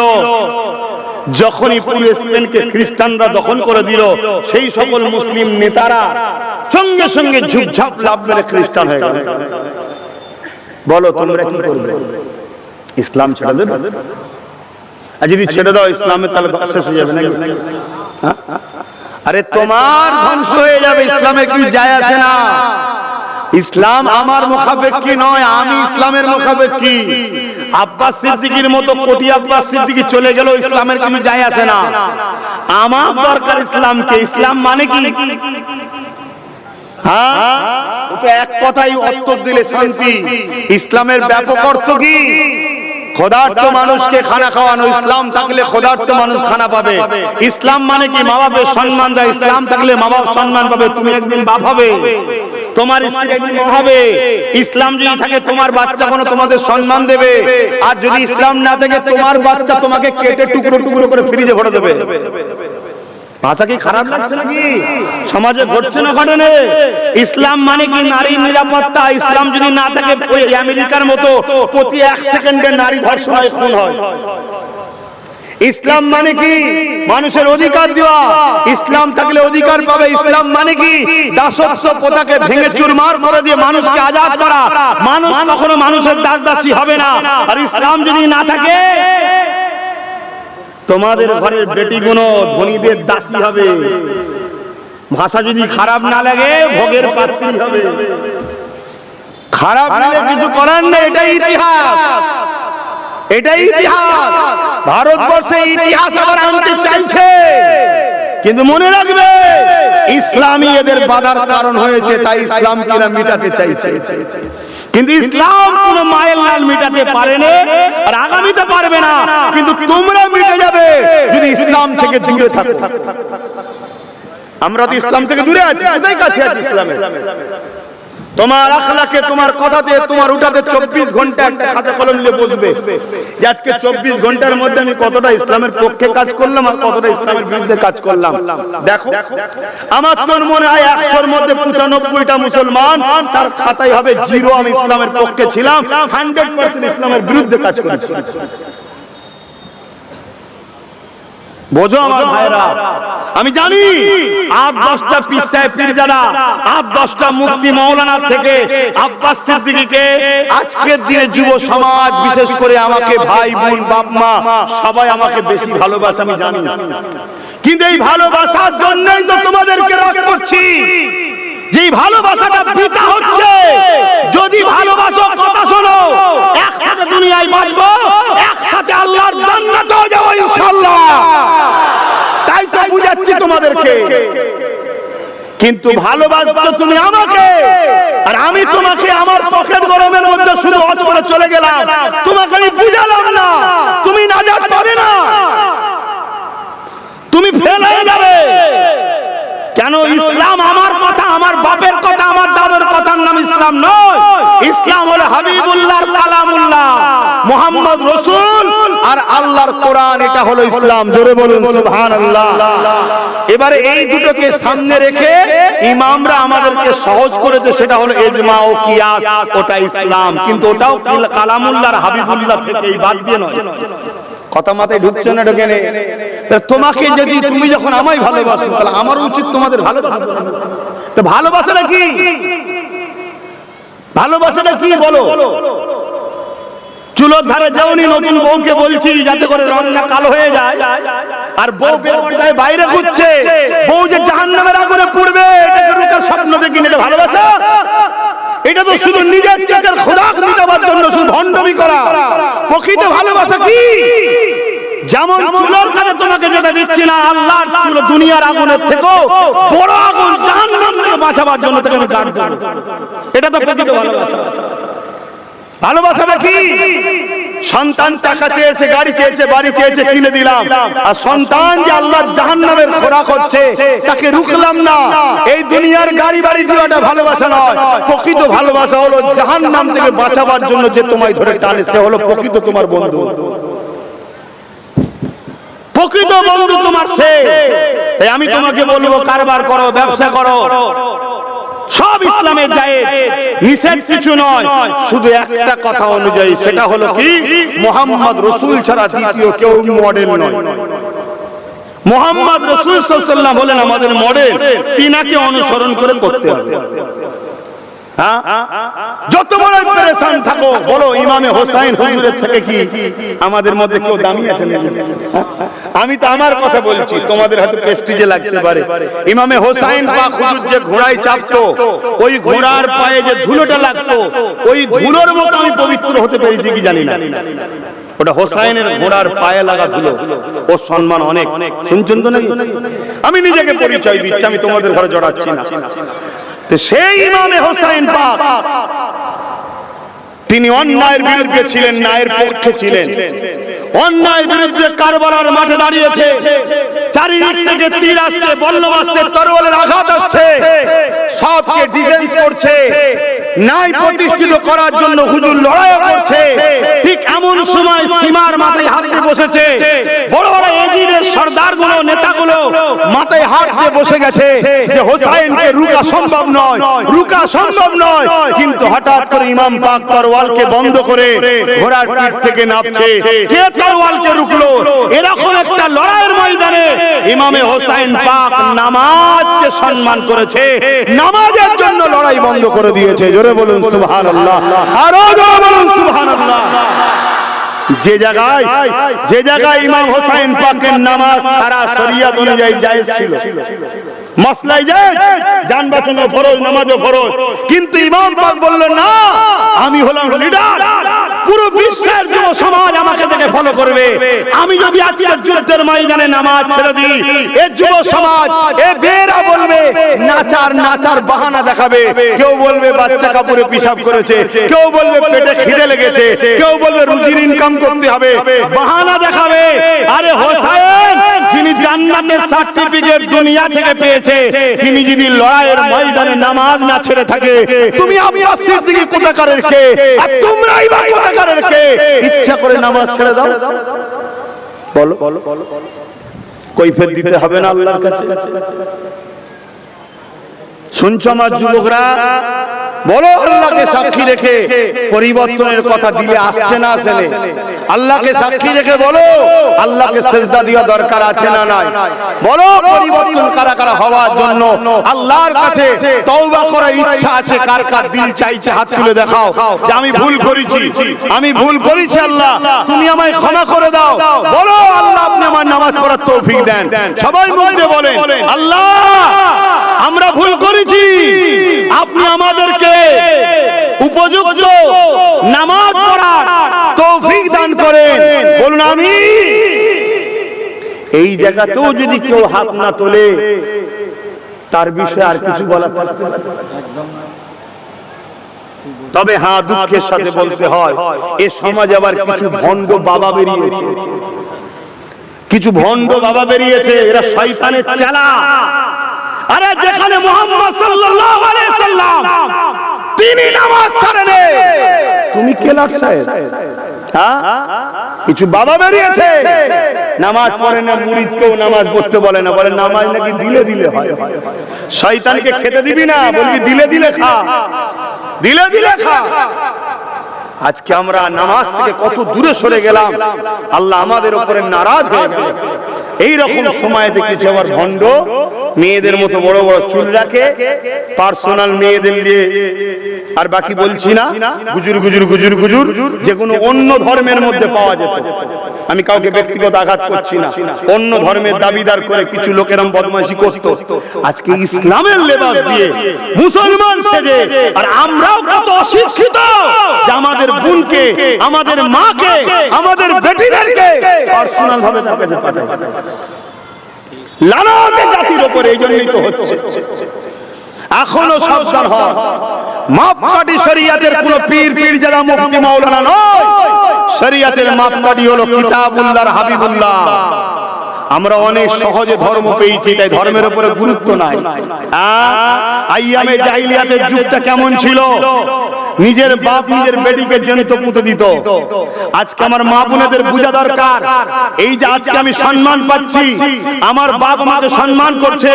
যখনই পুরো স্পেনকে খ্রিস্টানরা দখল করে দিল, সেই সকল মুসলিম নেতারা সঙ্গে সঙ্গে ঝুপঝাপ লাভ মেরে খ্রিস্টান হয়ে গেল। বলো তোমরা কি করবে? ইসলাম ছেড়ে দেবে? আর যদি ছেড়ে দাও ইসলামের, তাহলে শেষ হয়ে যাবে নাকি? আরে তোমার ধ্বংস হয়ে যাবে, ইসলামের কি যায় আসে না। ইসলাম আমার মুখাপেক্ষী নয়, আমি ইসলামের মুখাপেক্ষী। আব্বাস সিদ্দিকীর মতো কোটি আব্বাস সিদ্দিকী চলে গেল, ইসলামের কিছু যায় আসে না। আমার দরকার ইসলামকে। ইসলাম মানে কি? হ্যাঁ, তো এক কথাই উত্তর দিলে শান্তি। ইসলামের ব্যাপক অর্থ কি? ক্ষুধার্ত মানুষকে খানা খাওয়ানো। ইসলাম থাকলে ক্ষুধার্ত মানুষ খানা পাবে। ইসলাম মানে কি? মা বাপের সম্মান দেয়। ইসলাম থাকলে মা বাপ সম্মান পাবে। তুমি একদিন বাপ হবে, তোমার স্ত্রী একদিন মা হবে। ইসলাম যদি থাকে তোমার বাচ্চা কোনো তোমাদের সম্মান দেবে। আর যদি ইসলাম না থাকে তোমার বাচ্চা তোমাকে কেটে টুকরো টুকরো করে ফ্রিজে ভরে দেবে। ভাষা কি খারাপ লাগছে নাকি? সমাজে ঘটছে না ঘটনে? ইসলাম মানে কি? নারীর নিরাপত্তা। ইসলাম যদি না থাকে ওই আমেরিকার মতো প্রতি 1 সেকেন্ডে নারী ধর্ষণ হয়, খুন হয়। ইসলাম মানে কি? মানুষের অধিকার দেওয়া। ইসলাম থাকলে অধিকার পাবে। ইসলাম মানে কি? দাসত্ব প্রথাকে ভেঙে চুরমার করে দিয়ে মানুষকে আজাদ করা। মানুষ কখনো মানুষের দাস দাসী হবে না। আর ইসলাম যদি না থাকে তোমাদের ঘরের বেটিগুলো ধনীদের দাসী হবে। ভাষা যদি খারাপ না লাগে ভোগের পাত্রী হবে। খারাপ হলে কিছু করার নেই, এটাই ইতিহাস, এটাই ইতিহাস। ভারতবর্ষে ইতিহাস আবার আনতে চাইছে, কিন্তু মনে রাখবে ইসলামই এদের বাধার কারণ হয়েছে, তাই ইসলামকে এরা মিটাতে চাইছে। কিন্তু ইসলাম কোন মায়ের লাল মিটাতে পারেনি আর আগামীতে পারবে না, কিন্তু তোমরা মিটে যাবে যদি ইসলাম থেকে দূরে থাকো। আমরা তো ইসলাম থেকে দূরে আছি, কোথায় কাছে আছি ইসলামের? তোমার আখলাকে, তোমার কথাতে, তোমার উঠাতে 24 ঘন্টা একটা খাতা কলম নিয়ে বসবে যে আজকে 24 ঘন্টার মধ্যে আমি কতটা ইসলামের পক্ষে কাজ করলাম আর কতটা ইসলামের বিরুদ্ধে কাজ করলাম। দেখো, আমার তোর মনে হয় 100-র মধ্যে 95টা মুসলমান, তার খাতায় হবে 0, আমি ইসলামের পক্ষে ছিলাম, 100% ইসলামের বিরুদ্ধে কাজ করেছি। বোঝো আমার ভাইরা, আমি জানি 8-10টা পীর সাহেব পীরজাদা, 8-10টা মুফতি মাওলানা থেকে আব্বাস সিদ্দিকীকে আজকের দিনে যুব সমাজ বিশেষ করে আমাকে ভাই বোন বাপ মা সবাই আমাকে বেশি ভালোবাসে, আমি জানি। কিন্তু এই ভালোবাসার জন্যই তো তোমাদেরকে রাগ করছি, যে ভালোবাসাটা বৃথা হচ্ছে। যদি ভালোবাসো, কথা শোনো, একসাথে দুনিয়ায় বাঁচবো, একসাথে আল্লাহর জান্নাতেও যাবো ইনশাআল্লাহ। তাই তো বুঝাচ্ছি তোমাদেরকে। কিন্তু ভালোবাসতো তুমি আমাকে, আর আমি তোমাকে আমার পকেট গরমের মধ্যে শুধু হজ করে চলে গেলাম, তোমাকে আমি বুঝালাম না, তুমি নাজাত পাবে না, তুমি ফেল হয়ে যাবে। কেন? ইসলাম আমার কথা, আমার বাপের কথা, আমার দাদার কথার নাম ইসলাম নয়। ইসলাম হলো হাবিবুল্লাহর কালামুল্লাহ, মুহাম্মদ রাসূল আর আল্লাহর কোরআন, এটা হলো ইসলাম। জোরে বলুন সুবহানাল্লাহ। এবারে এই দুটোকে সামনে রেখে ইমামরা আমাদেরকে সহজ করেছে, সেটা হলো ইজমা ও কিয়াস, ওটা ইসলাম। কিন্তু ওটাও কালামুল্লাহ আর হাবিবুল্লাহ থেকে বাদ দিয়ে নয়। কথা মাথায় ঢুকছে না? ঢোকে না? তোমাকে যদি, তুমি যখন আমায় ভালোবাসো, তাহলে আমার উচিত তোমাদের ভালোবাসা। তো ভালোবাসাটা কি? ভালোবাসাটা কি বলো? চুলোর ধারে যাওনি, নতুন বউকে বলছি যাতে করে রংটা কালো হয়ে যায়, আর বউ বেরোয় বাইরে ঘুরছে, বউ যে জাহান্নামের আগুনে পড়বে এটাকে রুকার স্বপ্ন দেখি, এটা ভালোবাসা? এটা তো শুধু নিজের চোখের খোরাক মিটাবার জন্য শুধু ভণ্ডামি করা। প্রকৃত ভালোবাসা কি? যেমন চুলোর কাছে তোমাকে যেটা দিচ্ছি না, আল্লাহর চুলো দুনিয়ার আগুনের থেকেও বড় আগুন জাহান্নাম থেকে বাঁচাবার জন্য তাকে আমি গান দেব। এটা তো প্রকৃত ভালোবাসা। ভালোবাসাটা কি? সন্তান টাকা চেয়েছে, গাড়ি চেয়েছে, বাড়ি চেয়েছে, কিনে দিলাম, আর সন্তান যে আল্লাহর জাহান্নামের খোরাক হচ্ছে তাকে রুখলাম না। এই দুনিয়ার গাড়ি বাড়ি দেওয়াটা ভালোবাসা নয়। প্রকৃত ভালোবাসা হলো জাহান্নাম থেকে বাঁচাবার জন্য যে তোমায় ধরে টানে, সে হলো প্রকৃত তোমার বন্ধু। প্রকৃত বন্ধু তোমার সে। তাই আমি তোমাকে বলবো, কারবার করো, ব্যবসা করো, সব ইসলামে জায়েজ, নিষেধ কিছু নয়। শুধু একটা কথা অনুযায়ী, সেটা হলো কি, মুহাম্মদ রাসূল ছাড়া দ্বিতীয় কেউ মডেল নয়। মুহাম্মদ রাসূল সাল্লাল্লাহু আলাইহি ওয়াসাল্লাম হলেন আমাদের মডেল, তিনাকে অনুসরণ করে করতে হবে। যত বড় পেরেশান থাকো, বলো ইমামে হোসাইন হুজুরের থেকে কি আমাদের মধ্যে কেউ দামি আছে নাকি? আমি তো আমার কথা বলছি, তোমাদের হয়তো প্রেস্টিজে লাগতে পারে। ইমামে হোসাইন পাক হুজুর যে ঘোড়ায় চাপতো, ওই ঘোড়ার পায়ে যে ধুলোটা লাগতো, ওই ধুলোর মতো আমি পবিত্র হতে পেরেছি কি জানি না। ওটা হোসাইনের ঘোড়ার পায়ে লাগা ধুলো, ওর সম্মান অনেক। শুনছেন তো নাকি? আমি নিজেকে পরিচয় দিচ্ছি, আমি তোমাদের ঘরে জড়াচ্ছি না। সেই ইমামে হোসাইন পাক, তিনি অন্যায়ের বিরুদ্ধে ছিলেন, ন্যায়ের পক্ষে ছিলেন। অন্যায়ের বিরুদ্ধে কারবালার মাঠে দাঁড়িয়েছে, চারিদিক থেকে তীর আসছে, বল্লম আসছে, তরোয়ালের আঘাত আসছে, সবকে ডিফেন্স করছে, ন্যায় প্রতিষ্ঠিত করার জন্য হুজুর লড়াই করছে। ঠিক এমন সময় সীমার মাথায় হাত দিয়ে বসেছে, বড় বড় এজিদের সর্দারগুলো, নেতাগুলো মাথায় হাত দিয়ে বসে গেছে যে হোসাইনকে রুকা সম্ভব নয়, রুকা সম্ভব নয়। কিন্তু হঠাৎ করে ইমাম পাক তরোয়ালকে বন্ধ করে ঘোড়ার পিঠ থেকে নামছে। কে তরোয়ালকে রুকলো? এরকম একটা লড়াইয়ের ময়দানে ইমামে হোসাইন পাক নামাজকে সম্মান করেছে, নামাজের জন্য লড়াই বন্ধ করে দিয়েছে। জোরে বলুন সুবহানাল্লাহ, আরো জোরে বলুন সুবহানাল্লাহ। যে জায়গায় ইমাম হোসাইন পাকের নামাজ ছাড়া শরিয়ত অনুযায়ী জায়েজ ছিল, মাসলাই যায় জান বাঁচানো ফরজ, নামাজও ফরজ, কিন্তু ইমাম পাক বললেন না, আমি হলাম লিডার, পুরো বিশ্বের যুব সমাজ আমাকে দেখে ফলো করবে। আমি যদি আজকে যুদ্ধের ময়দানে নামাজ ছেড়ে দিই, এই যুব সমাজ, এই বেরা বলবে নাচার বাহানা দেখাবে। কেউ বলবে বাচ্চা কাপড়ে পিশাব করেছে, কেউ বলবে পেটে খিদে লেগেছে, কেউ বলবে রুজির ইনকাম করতে হবে, বাহানা দেখাবে। আরে হোসেন যিনি জান্নাতের সার্টিফিকেট দুনিয়া থেকে পেয়েছে, তিনি যদি লড়াইয়ের ময়দানে নামাজ না ছেড়ে থাকে, তুমি আব্বাস সিদ্দিকী কোথাকারের কে, আর তোমরাই বা কোথাকারের কে? ইচ্ছা করে নামাজ ছেড়ে দাও, বলো কৈফিয়ত দিতে হবে না আল্লাহর কাছে? শুনছো আমার যুবকরা, বলো আল্লাহকে সাক্ষী রেখে পরিবর্তনের কথা দিলে আসছে না আসে? আল্লাহকে সাক্ষী রেখে বলো আল্লাহকে সেজদা দেওয়া দরকার আছে না নাই? বলো পরিবর্তন কারা কারা হওয়ার জন্য আল্লাহর কাছে তওবা করার ইচ্ছা আছে? কার কার দিল চাইছে হাত তুলে দেখাও যে আমি ভুল করেছি, আমি ভুল করেছি, আল্লাহ তুমি আমায় ক্ষমা করে দাও। বলো আল্লাহ আপনি আমার নামাজ পড়ার তৌফিক দেন। সবাই বলতে বলেন আল্লাহ আমরা ভুল করেছি, আপনি আমাদেরকে উপযুক্ত নামাজ পড়ার তৌফিক দান করেন। বলুন আমিন। এই জায়গাতেও যদি কেউ হাত না তোলে, তার বিষয়ে আর কিছু বলা থাকবে না। তবে হ্যাঁ, দুঃখের সাথে বলতে হয়, এ সমাজ আবার কিছু ভণ্ড বাবা বেরিয়েছে, কিছু ভণ্ড বাবা বেরিয়েছে, এরা শয়তানের চেলা। আরে যেখানে মুহাম্মদ সাল্লাল্লাহু আলাইহি সাল্লাম তিনি নামাজ ছাড়েন, তুমি কে লাগছে? হ্যাঁ, কিছু বাবা বেরিয়েছে, নামাজ পড়ে না, মুরিদকেও নামাজ পড়তে বলে না, বলে নামাজ নাকি দিলে দিলে হয়। শয়তানকে খেতে দিবি না, বলবি দিলে দিলে খা, দিলে দিলে খা। আজকে আমরা নামাজ থেকে কত দূরে সরে গেলাম, আল্লাহ আমাদের উপরে নারাজ হয়ে গেল। এইরকম সময় দেখেছি আবার ভণ্ড মেয়েদের মতো বড় বড় চুল রাখে, পার্সোনাল মেয়েদের দিয়ে, আর বাকি বলছি না, গুজুর গুজুর গুজুর গুজুর, যে কোনো অন্য ধর্মের মধ্যে পাওয়া যেত। আমি কাউকে ব্যক্তিগত আঘাত করছি না, অন্য ধর্মের দাবিদার করে কিছু লোকেরাম বদমাশি করত। আজকে ইসলামের লেবাস দিয়ে মুসলমান সেজে, আর আমরাও কত অশিক্ষিত যে আমাদের বোনকে, আমাদের মাকে, আমাদের বেটিদেরকে পার্সোনাল ভাবে তার কাছে পাঠায়। লানতে জাতির উপরে, এই জন্যই তো হচ্ছে। এখনো সাবধান হন, মাপকাঠি শরিয়াতের কোন পীর পীরজাদা মুফতি মাওলানা নয়, শরিয়াতের মাপকাঠি হলো কিতাবুল্লাহর হাবিবুল্লাহ। আমরা অনেক সহজে ধর্ম পেয়েছি, তাই ধর্মের উপরে গুরুত্ব নাই। আইয়ামে জাহিলিয়াতের যুগটা কেমন ছিল? নিজের বাপ নিজের বেটিকে জ্যান্ত পুঁতে দিত। আজকে আমার মা বোনেদের বোঝা দরকার, এই যে আজকে আমি সম্মান পাচ্ছি, আমার বাপ আমাকে সম্মান করছে,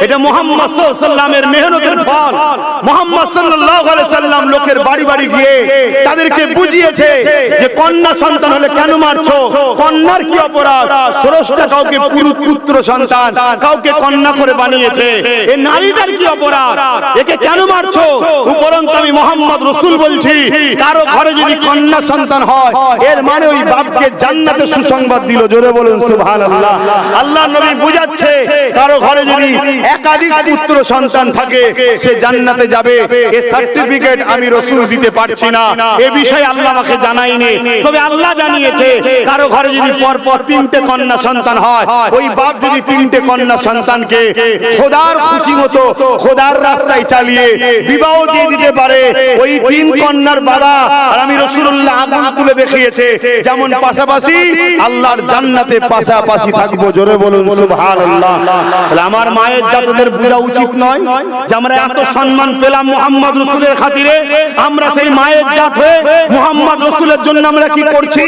এটা মুহাম্মদ সাল্লাল্লাহু আলাইহি সাল্লামের মেহনতের ফল। মুহাম্মদ সাল্লাল্লাহু আলাইহি সাল্লাম লোকের বাড়ি বাড়ি গিয়ে তাদেরকে বুঝিয়েছে যে কন্যা সন্তান হলে কেন মারছো, কন্যার কি অপরাধ, স্রষ্টা কাউকে পুত্র সন্তান, কাউকে কন্যা করে বানিয়েছে, এই নারীটার কি অপরাধ, একে কেন মারছো? উপরন্তু আমি মুহাম্মদ রাসূল বলছি, কারো ঘরে যদি কন্যা সন্তান হয়, এর মানে ওই বাপকে জান্নাতের সুসংবাদ দিল। জোরে বলুন সুবহানাল্লাহ। আল্লাহর নবী বুঝাচ্ছে, কারো ঘরে যদি একাধিক পুত্র সন্তান থাকে, সে জান্নাতে যাবে। এই সার্টিফিকেট আমি রাসূল দিতে পারছি না, এই বিষয়ে আল্লাহ আমাকে জানায়নি, তবে আল্লাহ জানিয়েছে, কারো ঘরে যদি পরপর 3টে কন্যা সন্তান হয়, ওই বাপ যদি 3টে কন্যা সন্তানকে খোদার খুশি মতো খোদার রাস্তায় চালিয়ে বিবাহ দিয়ে দিতে পারে, ওই 3 কন্যার বাবা আর আমি রাসূলুল্লাহ আগুন তুলে দেখিয়েছে, যেমন পাশাপাশি আল্লাহর জান্নাতে পাশাপাশি থাকবো। জোরে বলুন সুবহানাল্লাহ। তাহলে আমার মায়ের জাতদের বোঝা উচিত নয় যে আমরা এত সম্মান পেলাম মুহাম্মদ রাসূলের খাতিরে, আমরা সেই মায়ের জাত হয়ে মুহাম্মদ রাসূলের জন্য আমরা কি করছি?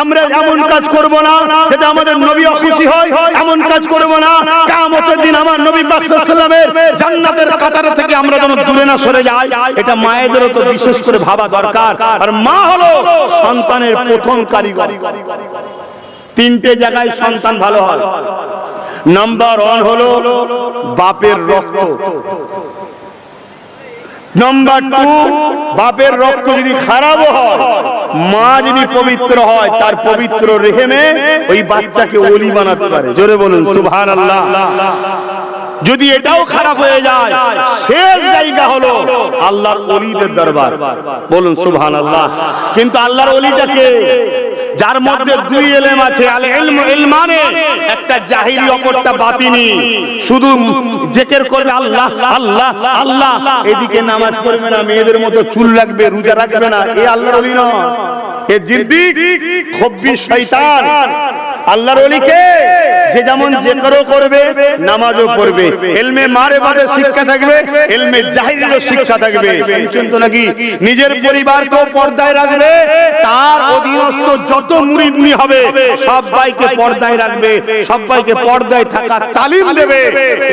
আমরা এমন কাজ করব না যেটা আমাদের নবী খুশি হয়, এমন কাজ করব না কিয়ামতের দিন আমার নবী পাক সাল্লাল্লাহু আলাইহি ওয়াসাল্লামের জান্নাতের কাতার থেকে আমরা যেন দূরে না সরে যাই। এটা মায়েদেরও তো বিশেষ করে ভাবা দরকার। আর মা হলো সন্তানের প্রথম কারিগর। 3টে জায়গায় সন্তান ভালো হয়। নাম্বার 1 হলো বাপের রক্ত, নাম্বার 2 বাপের রক্ত যদি খারাপ হয়, মা যদি পবিত্র হয়, তার পবিত্র রেহেমে ওই বাচ্চাকে ওলি বানাতে পারে। জোরে বলুন সুবহানাল্লাহ। যদি এটাও খারাপ হয়ে যায়, শেষ জায়গা হলো আল্লাহর ওলিদের দরবার। বলুন সুবহানাল্লাহ। কিন্তু আল্লাহর ওলিটাকে যার মধ্যে দুই ইলম আছে, আল ইলমু ইলমানে, একটা জাহিরি অপরটা বাতিনি। শুধু জিকির করবে আল্লাহ আল্লাহ আল্লাহ, এদিকে নামাজ পড়বে না, মেয়েদের মতো চুল রাখবে, রোজা রাখবে না, এ আল্লাহর ওলি নয়, এ জিদ্দিক খব্বিস শয়তান। আল্লাহর ওলিকে যে যেমন জিকিরও করবে, নামাজও পড়বে, ইলমে মারিফাতের শিক্ষা থাকবে, ইলমে জাহিরিরও শিক্ষা থাকবে। শুনছেন তো নাকি? নিজের পরিবারকেও পর্দায় রাখবে, তার অধীনস্থ যত মুরিদনি হবে সবাইকে পর্দায় রাখবে, সবাইকে পর্দায় থাকার তালিম দেবে।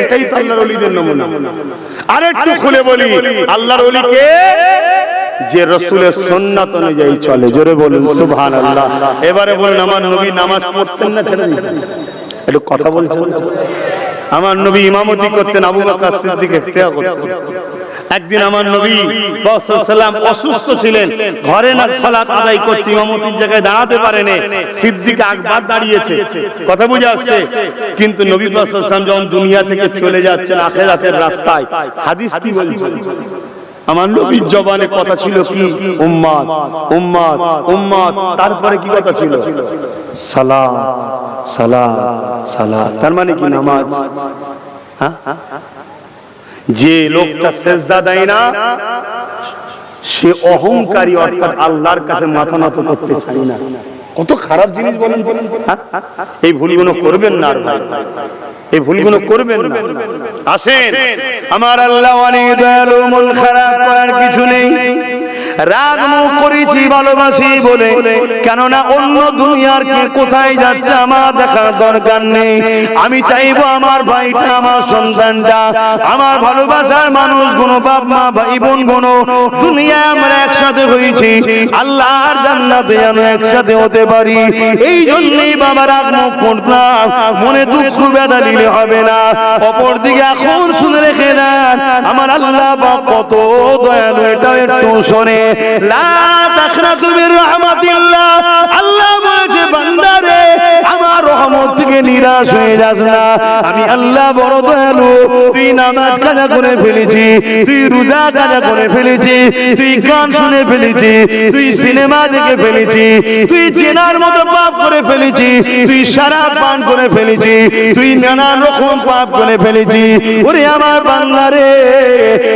এটাই তো আল্লাহর ওলিদের নমুনা। আরেকটু খুলে বলি, আল্লাহর ওলিকে যে রাসূলের সুন্নাত অনুযায়ী চলে। জোরে বলুন সুবহানাল্লাহ। এবারে বলুন, আমার নবী নামাজ পড়তেন না ছেড়ে দিতেন? একটু কথা বলছেন। আমার নবী ইমামতি করতেন, আবু বকর সিদ্দিক ইখতিয়ার করতেন। একদিন আমার নবী সাল্লাল্লাহু আলাইহি ওয়াসাল্লাম অসুস্থ ছিলেন, ঘরে না সালাত আদায় করতে, ইমামতির জায়গায় দাঁড়াতে পারেনি, সিদ্দিক আকবর দাঁড়িয়েছে। কথা বুঝে আসছে? কিন্তু নবী সাল্লাল্লাহু আলাইহি ওয়াসাল্লাম যখন দুনিয়া থেকে চলে যাচ্ছেন আখিরাতের রাস্তায়, হাদিস কি বলছে? আমার নবীর জবানে কথা ছিল কি? উম্মত উম্মত উম্মত। তারপরে কি কথা ছিল? সালাত সালাত সালাত। তার মানে কি? নামাজ। হ্যাঁ, যে লোকটা সিজদা দেয় না সে অহংকারী, অর্থাৎ আল্লাহর কাছে মাথা নত করতে চায় না। কত খারাপ জিনিস বলেন। এই ভুলগুলো করবেন না আর ভাই, এই ভুলগুলো করবেন না। আসেন, আমার আল্লাহ অনেক দয়ালু, মন খারাপ করার কিছু নেই। রাগ মুখ করেছি ভালোবাসি বলে, কেননা অন্য দুনিয়ার কে কোথায় যাচ্ছে আমার দেখার দরকার নেই। আমি চাইবো আমার ভাইটা, আমার সন্তানটা, আমার ভালোবাসার মানুষগুলো, বাপ মা ভাই বোন গুলো, দুনিয়ায় আমরা একসাথে হয়েছি, আল্লাহর জান্নাতে যেন একসাথে হতে পারি। এই জন্যই বাবা রাগ মুখ করতাম, মনে দুঃখ বেদনা দিলে হবে না। অপরদিকে এখন শুনে রেখে দেন, আমার আল্লাহ বাপ কত দয়ালু, এটা একটু শোনে। লা তাখনাতু মির রাহমাতিল্লাহ। আল্লাহ বলেছে, বান্দারে আমার রহমত থেকে নিরাশ হয়ে যাস না, আমি আল্লাহ বড় দয়ালু। তুই নামাজ কাজা করে ফেলেছি, তুই রোজা কাজা করে ফেলেছি, তুই গান শুনে ফেলেছি, তুই সিনেমা দেখে ফেলেছি, তুই চেনার মতো পাপ করে ফেলেছি, তুই শরাব পান করে ফেলেছি, তুই নানান রকম পাপ করে ফেলেছি। ওরে আমার বান্দারে,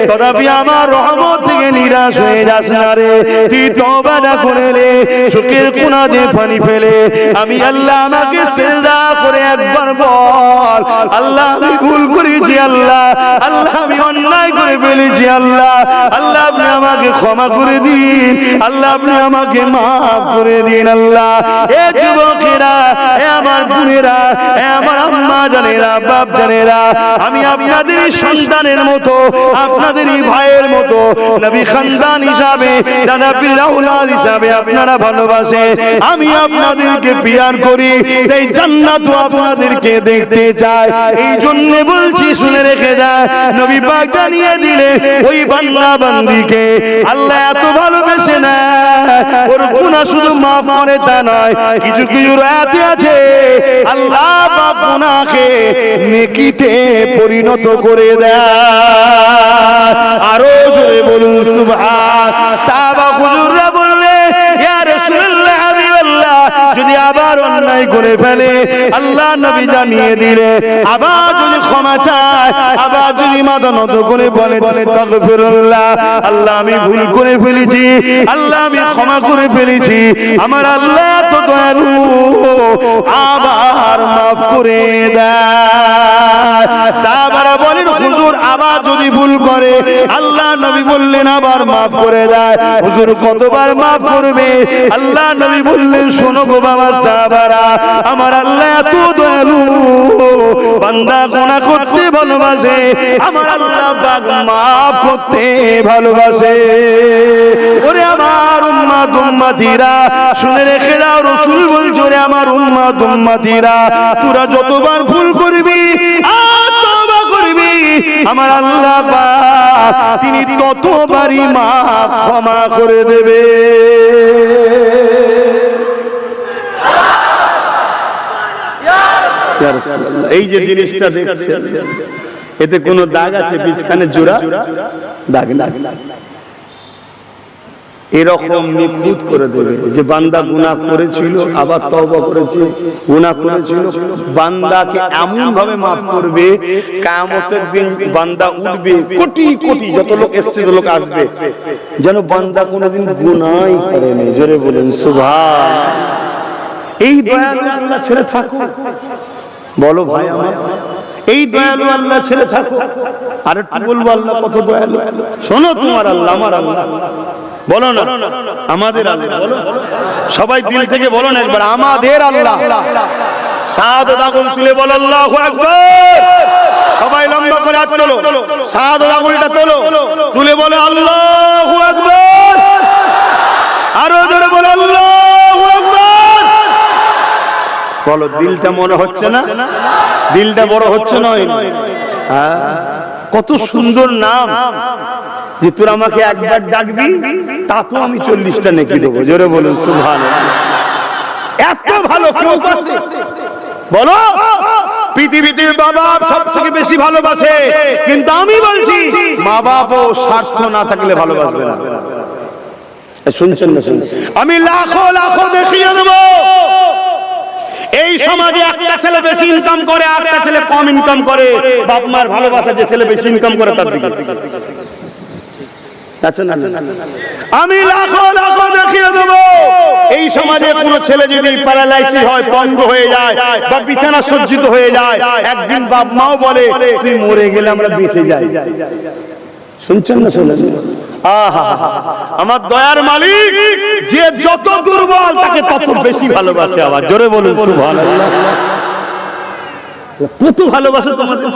তথাপি আমার রহমত থেকে নিরাশ হয়ে যাস না রে। তুই তওবা করে নে, চোখের কোণা দিয়ে পানি ফেলে আমি আল্লাহ আমাকে সিজদা করে একবার বল, আল্লাহ আমি ভুল করেছি, আল্লাহ আল্লাহ আমি অন্যায় করে ফেলেছি, আল্লাহ আল্লাহ আপনি আমাকে ক্ষমা করে দিন, আল্লাহ আপনি আমাকে মাফ করে দিন। আল্লাহ এ যুবকেরা, এ আমার বোনেরা, এ আমার আম্মা জানেরা, বাপ জানেরা, আমি আপনাদের সন্তানের মতো, আপনাদেরই ভাইয়ের মতো, নবী খানদান হিসাবে, দাদা পীর আওলাদ হিসাবে আপনারা ভালোবাসে, আমি আপনাদেরকে পিয়ার করি, এই জান্নাত আপনাদেরকে দেখতে চাই। এই জন্য বলছি, শুনে রেখে যায়, নবী পাক জানিয়ে দিলে ওই বান্দা বান্দিকে আল্লাহ এত ভালোবেসে না, ওর গুনাহ শুধু মাফ করে তা নয়, কিছু কিছু রাতে আছে আল্লাহ পাক গুনাহকে নেকিতে পরিণত করে দেয়। আরো জোরে বলুন সুবহান। সাহাবা হুজুররা বললে, ইয়া রাসূলুল্লাহ হাবিবাল্লাহ, যদি আবার অন্যায় করে ফেলে, আল্লাহ নবী জানিয়ে দিলে, আবার যদি ক্ষমা চায়, আবার যদি মাথা নত করে বলে আস্তাগফিরুল্লাহ, আল্লাহ আমি ভুল করে ফেলেছি, আল্লাহ আমি ক্ষমা করে ফেলেছি, আমার আল্লাহ তো দয়ালু, আবার মাফ করে দেয়। সাহাবারা বলেন, হুজুর আবার যদি ভুল করে, আল্লাহ নবী বললেন আবার মাফ করে দেয়। হুজুর কতবার মাফ করবে? আল্লাহ নবী বললেন, শোনো গো বাবা সাহাবারা, আমার আল্লাহ এত দয়ালু, বান্দা গুনাহ করতে ভালোবাসে, আমার আল্লাহ পাক মাফ করতে ভালোবাসে। ওরে আমার উম্মত উম্মতিরা, শুনে রেখে দাও, রাসূল বলছে, ওরে আমার উম্মত উম্মতিরা, তোরা যতবার ভুল করবি আর তওবা করবি, আমার আল্লাহ পাক তিনি ততবারই মাফ ক্ষমা করে দেবে। এই যে জিনিসটা দেখছেন, এতে কোনো দাগ আছে? বীজখানে জোড়া দাগ না। এরকম নিখুঁত করে দেবে যে বান্দা গুনাহ করেছিল আবার তওবা করেছে, গুনাহ করেছিল, বান্দাকে এমন ভাবে মাফ করবে কিয়ামতের দিন বান্দা উঠবে, কোটি কোটি যত লোক এসছে যত লোক আসবে, যেন বান্দা কোনোদিন গুনাহই করেনি। জোরে বলেন সুবহান। এই দয়ালু আল্লাহ ছেড়ে থাকো, বলো ভাই আমার, এই দয়ালু আল্লাহ ছেড়ে থাকো। আর একটু বলবো আল্লাহ কত দয়ালু। শোনো তোমার আল্লাহ আমার আল্লাহ, বলো না আমাদের আল্লাহ, বলো সবাই দিল থেকে বলো না একবার আমাদের আল্লাহ। শাহাদাত আঙ্গুল তুলে বলো আল্লাহু আকবার। সবাই লম্বা করে হাত তোলো, শাহাদাত আঙ্গুলটা তোলো, তুলে বলো আল্লাহু আকবার। আরো জোরে বলো আল্লাহু আকবার। বলো দিলটা মনে হচ্ছে না? দিলটা বড় হচ্ছে না? হ্যাঁ, কত সুন্দর নাম যে তোর আমাকে একবার ডাকবি তা তো আমি 40টা নেকি দেবো। জোরে বলুন সুবহানাল্লাহ। এত ভালো কেউ বাসে? বলো পৃথিবীতে মা বাপ সবথেকে বেশি ভালোবাসে, কিন্তু আমি বলছি মা বাপও স্বার্থ না থাকলে ভালোবাসবে না। শুনছেন না? শুনুন, আমি লাখো লাখো দেখিয়ে দেবো এই সমাজে একটা ছেলে বেশি ইনকাম করে আর একটা ছেলে কম ইনকাম করে, বাপ মার ভালোবাসা যে ছেলে বেশি ইনকাম করে তার দিকে। আমি লাখো লাখো দেখিয়ে দেবো এই সমাজে কোন ছেলে যদি প্যারালাইসিস হয়, পঙ্গ হয়ে যায় বা বিছানা সজ্জিত হয়ে যায়, একদিন বাপ মাও বলে তুই মরে গেলে আমরা বেঁচে যাই। শুনছেন না? শুনছেন? আহা, আমার দয়ার মালিক যে যত দুর্বল তাকে তত বেশি ভালোবাসে। আবার জোরে বলুন সুবহানাল্লাহ। কত ভালোবাসে তোমাদের,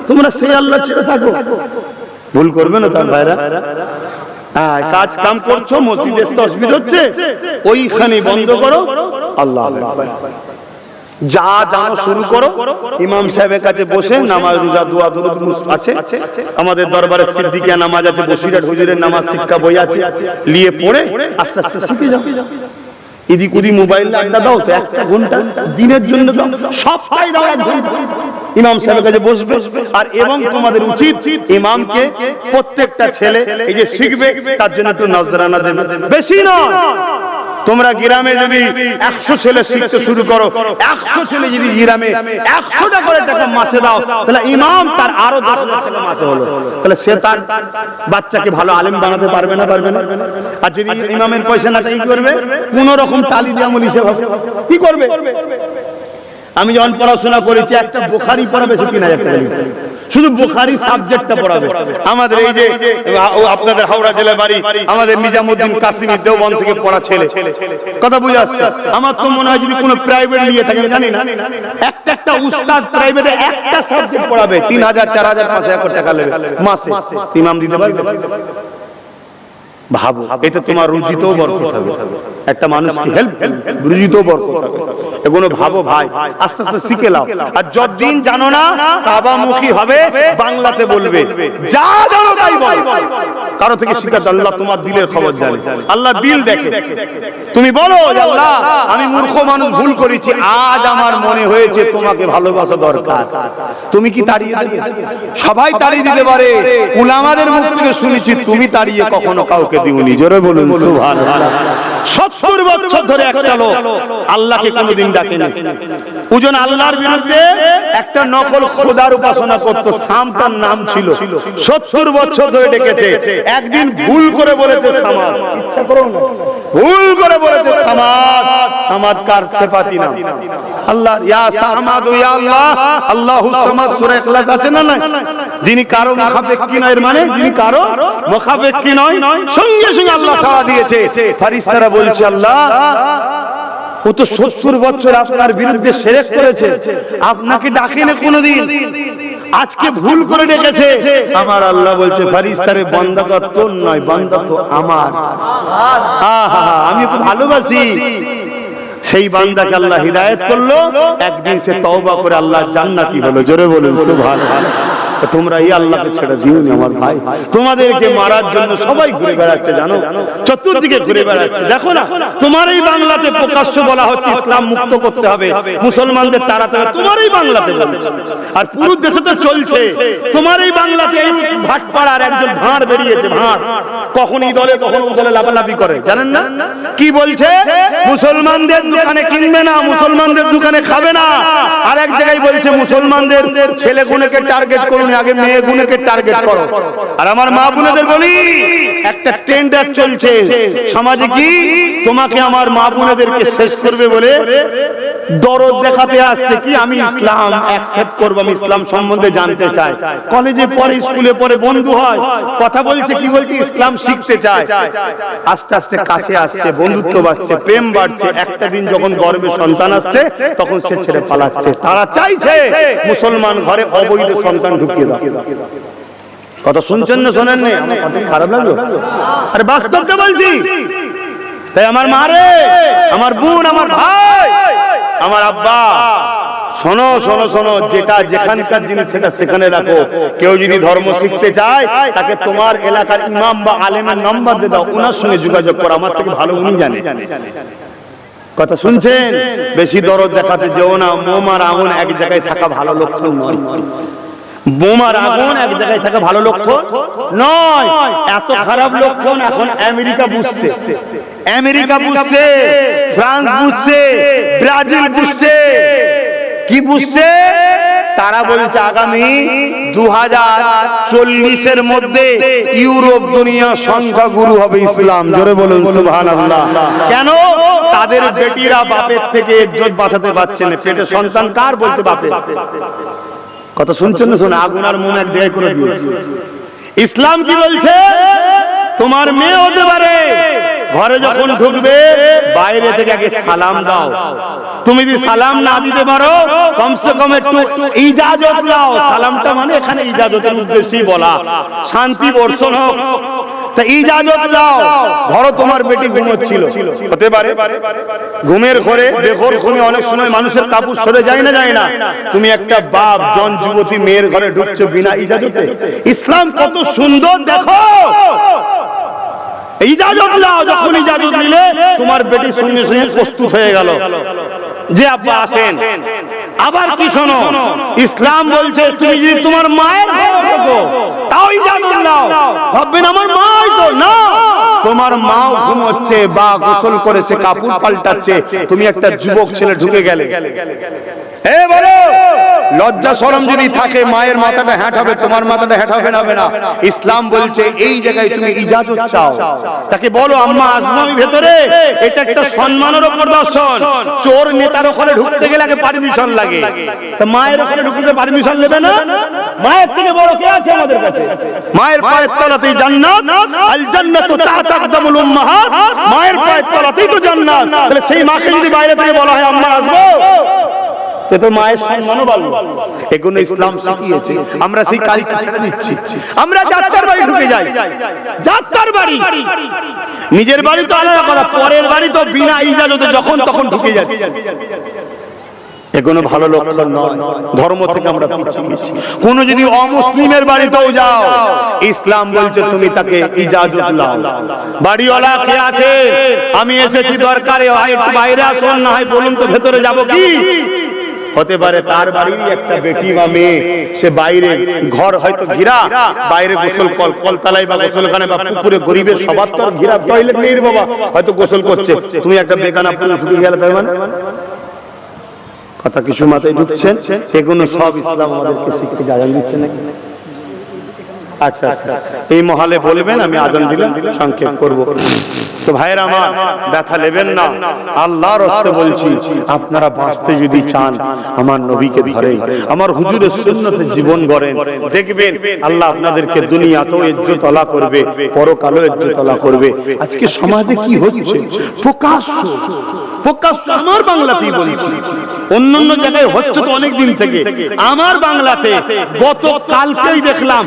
তোমরা সেই আল্লাহ ছেড়ে থাকো। ভুল করবে না তার ভাইরা। কাজ কাম করছো, মসজিদে তাসবিহ হচ্ছে, ওইখানে বন্ধ করো, আল্লাহ যা জানো শুরু করো। ইমাম সাহেবের কাছে বসে নামাজ, রোজা, দোয়া, দরুদ আছে, আমাদের দরবারে সিদ্দিকিয়া নামাজ আছে, বসিরহাট হুজুরের নামাজ শিক্ষা বই আছে, নিয়ে পড়ে আস্তে আস্তে শিখে যাও। এদিক ওদিক মোবাইল আড্ডা দাও তো 1 ঘন্টা দিনের জন্য দাও, সবটাই দাও 1 ঘন্টা। ইমাম সাহেবের কাছে বসবে। আর এবং তোমাদের উচিত ইমামকে প্রত্যেকটা ছেলে এই যে শিখবে তার জন্য একটু নজরানা দেবে, বেশি নয়। তোমরা গ্রামে যদি 100 ছেলে শিখতে শুরু করো, 100 ছেলে যদি গ্রামে 100টা করে টাকা মাসে দাও, তাহলে ইমাম তার আরো 10 লাখ টাকা মাসে হলো, তাহলে সে তার বাচ্চাকে ভালো আলেম বানাতে পারবে না? পারবে না? আর যদি ইমামের পয়সা না কি করবে? কোন রকম তালি দিয়ে আমল হিসেবে কি করবে? আমি যখন পড়াশোনা করেছি একটা বুখারী পড়াবে 3000 টাকা, শুধু বুখারী সাবজেক্টটা পড়াবে। আমাদের এই যে আপনাদের হাওড়া জেলার বাড়ি, আমাদের নিজামউদ্দিন কাসিমি দেওবন্দ থেকে পড়া ছেলে, কথা বুঝে আসছে? আমার তো মনে হয় যদি কোনো প্রাইভেট নিয়ে থাকে, জানি না, একটা উস্তাদ প্রাইভেটে একটা সাবজেক্ট পড়াবে 3000, 4000, 5000 টাকা নেবে মাসে। ইমাম দিতে পারবে? ভাবো, এতে তোমার রুজিতেও বরকত হবে, একটা মানুষকে হেল্প রুজিতেও বরকত হবে। এগুলো ভাবো ভাই, আস্তে আস্তে শিখে নাও। আর যতদিন জানো না কাবামুখী হবে, বাংলাতে বলবে, যা জানো তাই বল। কারো থেকে শিখাতে, আল্লাহ তোমার দিলের খবর জানে, আল্লাহ দিল দেখে। তুমি বলো আল্লাহ আমি মূর্খ মানুষ, ভুল করেছি, আজ আমার মনে হয়েছে তোমাকে ভালোবাসা দরকার। তুমি কি তাড়িয়ে দিবে? সবাই তাড়িয়ে দিতে পারে, উলামাদের মুখ থেকে শুনেছি তুমি তাড়িয়ে কখনো কাউকে দিওনি। জোরে বলুন সুবহানাল্লাহ। 70 বছর ধরে একটা লোক আল্লাহকে কোনোদিন ডাকেনি। ওজন আল্লাহর বিরুদ্ধে একটা নকল খোদার উপাসনা করত, সাম তার নাম ছিল। 70 বছর ধরে ডেকেছে। একদিন ভুল করে বলেছে সামাদ, ইচ্ছা করো না, ভুল করে বলেছে সামাদ। সামাদ কার সিফাতি নাম? আল্লাহ। ইয়া সামাদ ইয়া আল্লাহ, আল্লাহুস সামাদ সূরা ইখলাস আছে না? না, যিনি কারো মুখাপেক্ষী নয়, মানে যিনি কারো মুখাপেক্ষী নয়। সঙ্গে সঙ্গে আল্লাহ সাড়া দিয়েছে। ফেরেশতারা বলছে আল্লাহ ও তো 70 বছর আপনার বিরুদ্ধে শিরক করেছে, আপনাকে ডাকেনি কোনোদিন, আজকে ভুল করে ডেকেছে। আমার আল্লাহ বলছে ফেরেশতারে বান্দা তো তোর নয়, বান্দা তো আমার। আহা, আমি খুব ভালোবাসি। সেই বান্দাকে আল্লাহ হিদায়াত করলো, একদিন সে তওবা করে আল্লাহ জান্নাতি হলো। জোরে বলুন সুবহানাল্লাহ। তোমরা এই আল্লাহকে ছেড়ে দিওনি আমার ভাই, তোমাদেরকে মারার জন্য সবাই ঘুরে বেড়াচ্ছে, জানো, চতুর্দিকে ঘুরে বেড়াচ্ছে। দেখো না, তোমার এই বাংলাতে প্রকাশ্য বলা হচ্ছে ইসলাম মুক্ত করতে হবে, মুসলমানদের তাড়াতে হবে, তোমার এই বাংলাতে বলছে। আর পুরো দেশে তো চলছে। তোমার এই বাংলাতে এই ভাটপাড়ার একজন ভাঁড় বেরিয়েছে, ভাঁড়, কখন এই দলে কখন ও দলে লাফালাফি করে, জানেন না কি বলছে? মুসলমানদের দোকানে কিনবে না, মুসলমানদের দোকানে খাবে না। আর এক জায়গায় বলছে মুসলমানদের ছেলে গুণকে টার্গেট করুন, আগে মেয়ে গুণকে টার্গেট করো। আর আমার মা বোনেদের বলি, একটা টেন্ডার চলছে সমাজে, কি তোমাকে আমার মা বোনেদেরকে শেষ করবে বলে দরদ দেখাতে আসছে, কি আমি ইসলাম অ্যাকসেপ্ট করব, আমি ইসলাম সম্বন্ধে জানতে চাই। কলেজে পড়ে, স্কুলে পড়ে, বন্ধু হয়, কথা বলছে, কি বলছে, ইসলাম শিখতে চায়। আস্তে আস্তে কাছে আসছে, বন্ধুত্ব বাড়ছে, প্রেম বাড়ছে। একটা দিন যখন গর্ভে সন্তান আসছে, তখন সে ছেড়ে পালাচ্ছে। তারা চাইছে মুসলমান ঘরে অবৈধ সন্তান ঢুকিয়ে দাও। কথা শুনছেন না শোনেননি? আমার কথা খারাপ লাগলো? আরে বাস্তবটা বলছি। তাই আমার মা রে, আমার বোন, আমার ভাই, আমার আব্বা, শোনো শোনো শোনো, যেটা যেখানকার জিনিস সেটা সেখানে রাখো। কেউ যদি ধর্ম শিখতে চায়, তাকে তোমার এলাকার ইমাম বা আলেমের নাম্বার দিয়ে দাও, ওনার সঙ্গে যোগাযোগ করো, আমার থেকে ভালো উনি জানে। কথা শুনছেন? বেশি দরদ দেখাতে যেও না। মোমার আগুন এক জায়গায় থাকা ভালো লক্ষণ নয়। বোমার আগুন এক জায়গায় থাকা ভালো লক্ষণ নয়। এত খারাপ লক্ষণ এখন আমেরিকা বুঝছে, আমেরিকা বুঝছে, ফ্রান্স বুঝছে, ব্রাজিল বুঝছে। কি বুঝছে? তারা বলছে আগামী 2040-এর মধ্যে ইউরোপ দুনিয়া সংখ্যাগুরু হবে ইসলাম। জোরে বলুন সুবহানাল্লাহ। কেন? তাদের বেটিরা বাপের থেকে ইজ্জত বাঁচাতে পারছে না। পেটে সন্তান কার? বলছে বাপে। কথা শুনছেন না? শোনা, আগুন আর মন এক জায়গায় করে দিয়েছে। ইসলাম কি বলছে? তোমার মেয়ে হতে পারে, ঘরে যখন ঢুকবে বাইরে থেকে আগে সালাম দাও। তুমি যদি সালাম না দিতে পারো, কমসে কম একটু ইজাজত দাও। সালামটা মানে এখানে ইজাজতের উদ্দেশ্যেই বলা, শান্তি বর্ষণ হোক। তা ইজাজত দাও। ধরো তোমার বেটি ঘুমোচ্ছিল, হতে পারে ঘুমের ঘরে বেঘোর ঘুমে অনেক সময় মানুষের কাপড় সরে যায় না, যায় না। তুমি একটা বাপ জন যুবতী মেয়ের ঘরে ঢুকছো বিনা ইজাজতে। ইসলাম কত সুন্দর দেখো। ইজাজত দাও। যখন ইজাজত দিলে তোমার বেটি সঙ্গে সঙ্গে প্রস্তুত হয়ে গেল যে আব্বা আসেন। আবার কি শোনো, ইসলাম বলছে তুমি যদি তোমার মায়ের ঘরে থাকো তাও ইজাজত দাও। ভাববেন আমার মাই তো না, তোমার মাও ঘুমোচ্ছে বা গোসল করেছে, কাপড় পাল্টাচ্ছে, তুমি একটা যুবক ছেলে ঢুকে গেলে, এ বলো লজ্জা শরম যদি থাকে, মায়ের মাথাটা হ্যাট হবে, তোমার মাথাটা হ্যাট হবে না। ইসলাম বলছে এই জায়গায় তুমি ইজাজত চাও। তাকে বলো আম্মা আসবো আমি ভেতরে। এটা একটা সম্মানের প্রদর্শন। চোর নেতার ওখানে ঢুকতে গেলে আগে পারমিশন লাগে, তা মায়ের ওখানে ঢুকতে পারমিশন নেবে না? মায়ের থেকে বড় কে আছে আমাদের কাছে? মায়ের পায়ের তলাতেই জান্নাত, আল জান্নাতু তাহতা আকদামুল উম্মাহাত। মায়ের পায়ের তলাতেই তো জান্নাত। তাহলে সেই মাকে যদি বাইরে থেকে বলা হয় আম্মা আসবো, তো মায়ের সম্মানও বাড়লো। এগুলো ইসলাম শিখিয়েছে, আমরা সেই কালচারটা নিচ্ছি। আমরা যাত্রার বাড়ি ঢুকে যাই, যাত্রার বাড়ি, নিজের বাড়ি তো আলাদা করা, পরের বাড়ি তো বিনা ইজাজতে যখন তখন ঢুকে যাচ্ছে। এগুলো ভালো লক্ষণ নয়। ধর্ম থেকে আমরা পিছিয়ে গেছি। কোন যদি অমুসলিমের বাড়িতেও যাও, ইসলাম বলছে তুমি তাকে ইজাজত দাও। বাড়িওয়ালা কে আছে? আমি এসেছি দরকারে, হয় একটু বাইরে আসুন, না হয় বলুন তো ভেতরে যাব কি? হতে পারে তার বাড়িরই একটা বেটি বা মেয়ে, সে বাইরে ঘর হয়তো ঘিরা, বাইরে গোসল কলতলায় বা গোসলখানে বা পুকুরে, গরিবের সবার তো ঘিরা টয়লেট নেই বাবা, হয়তো গোসল করছে, তুমি একটা বেগানা পুরো ঢুকে গেলে, তার মানে কথা কিছু মাথায় ঢুকছেন? এগুলো সব ইসলাম আমাদেরকে শিখতে জানান দিচ্ছে নাকি? আচ্ছা আচ্ছা, এই মহলে বলবেন, আমি আজান দিলাম, সংক্ষেপ করব। তো ভাইরা আমার, ব্যথা নেবেন না, আল্লাহর রাস্তে বলছি, আপনারা বাঁচতে যদি চান আমার নবীকে ধরেন, আমার হুজুরের সুন্নতে জীবন গড়েন, দেখবেন আল্লাহ আপনাদেরকে দুনিয়াতেও ইজ্জত আলা করবে, পরকালেও ইজ্জত আলা করবে। আজকে সমাজে কি হচ্ছে? প্রকাশ্য প্রকাশ্য আমার বাংলাতেই বলছি, অন্য জায়গায় হচ্ছে তো অনেক দিন থেকে, আমার বাংলাতে গত কালকেই দেখলাম,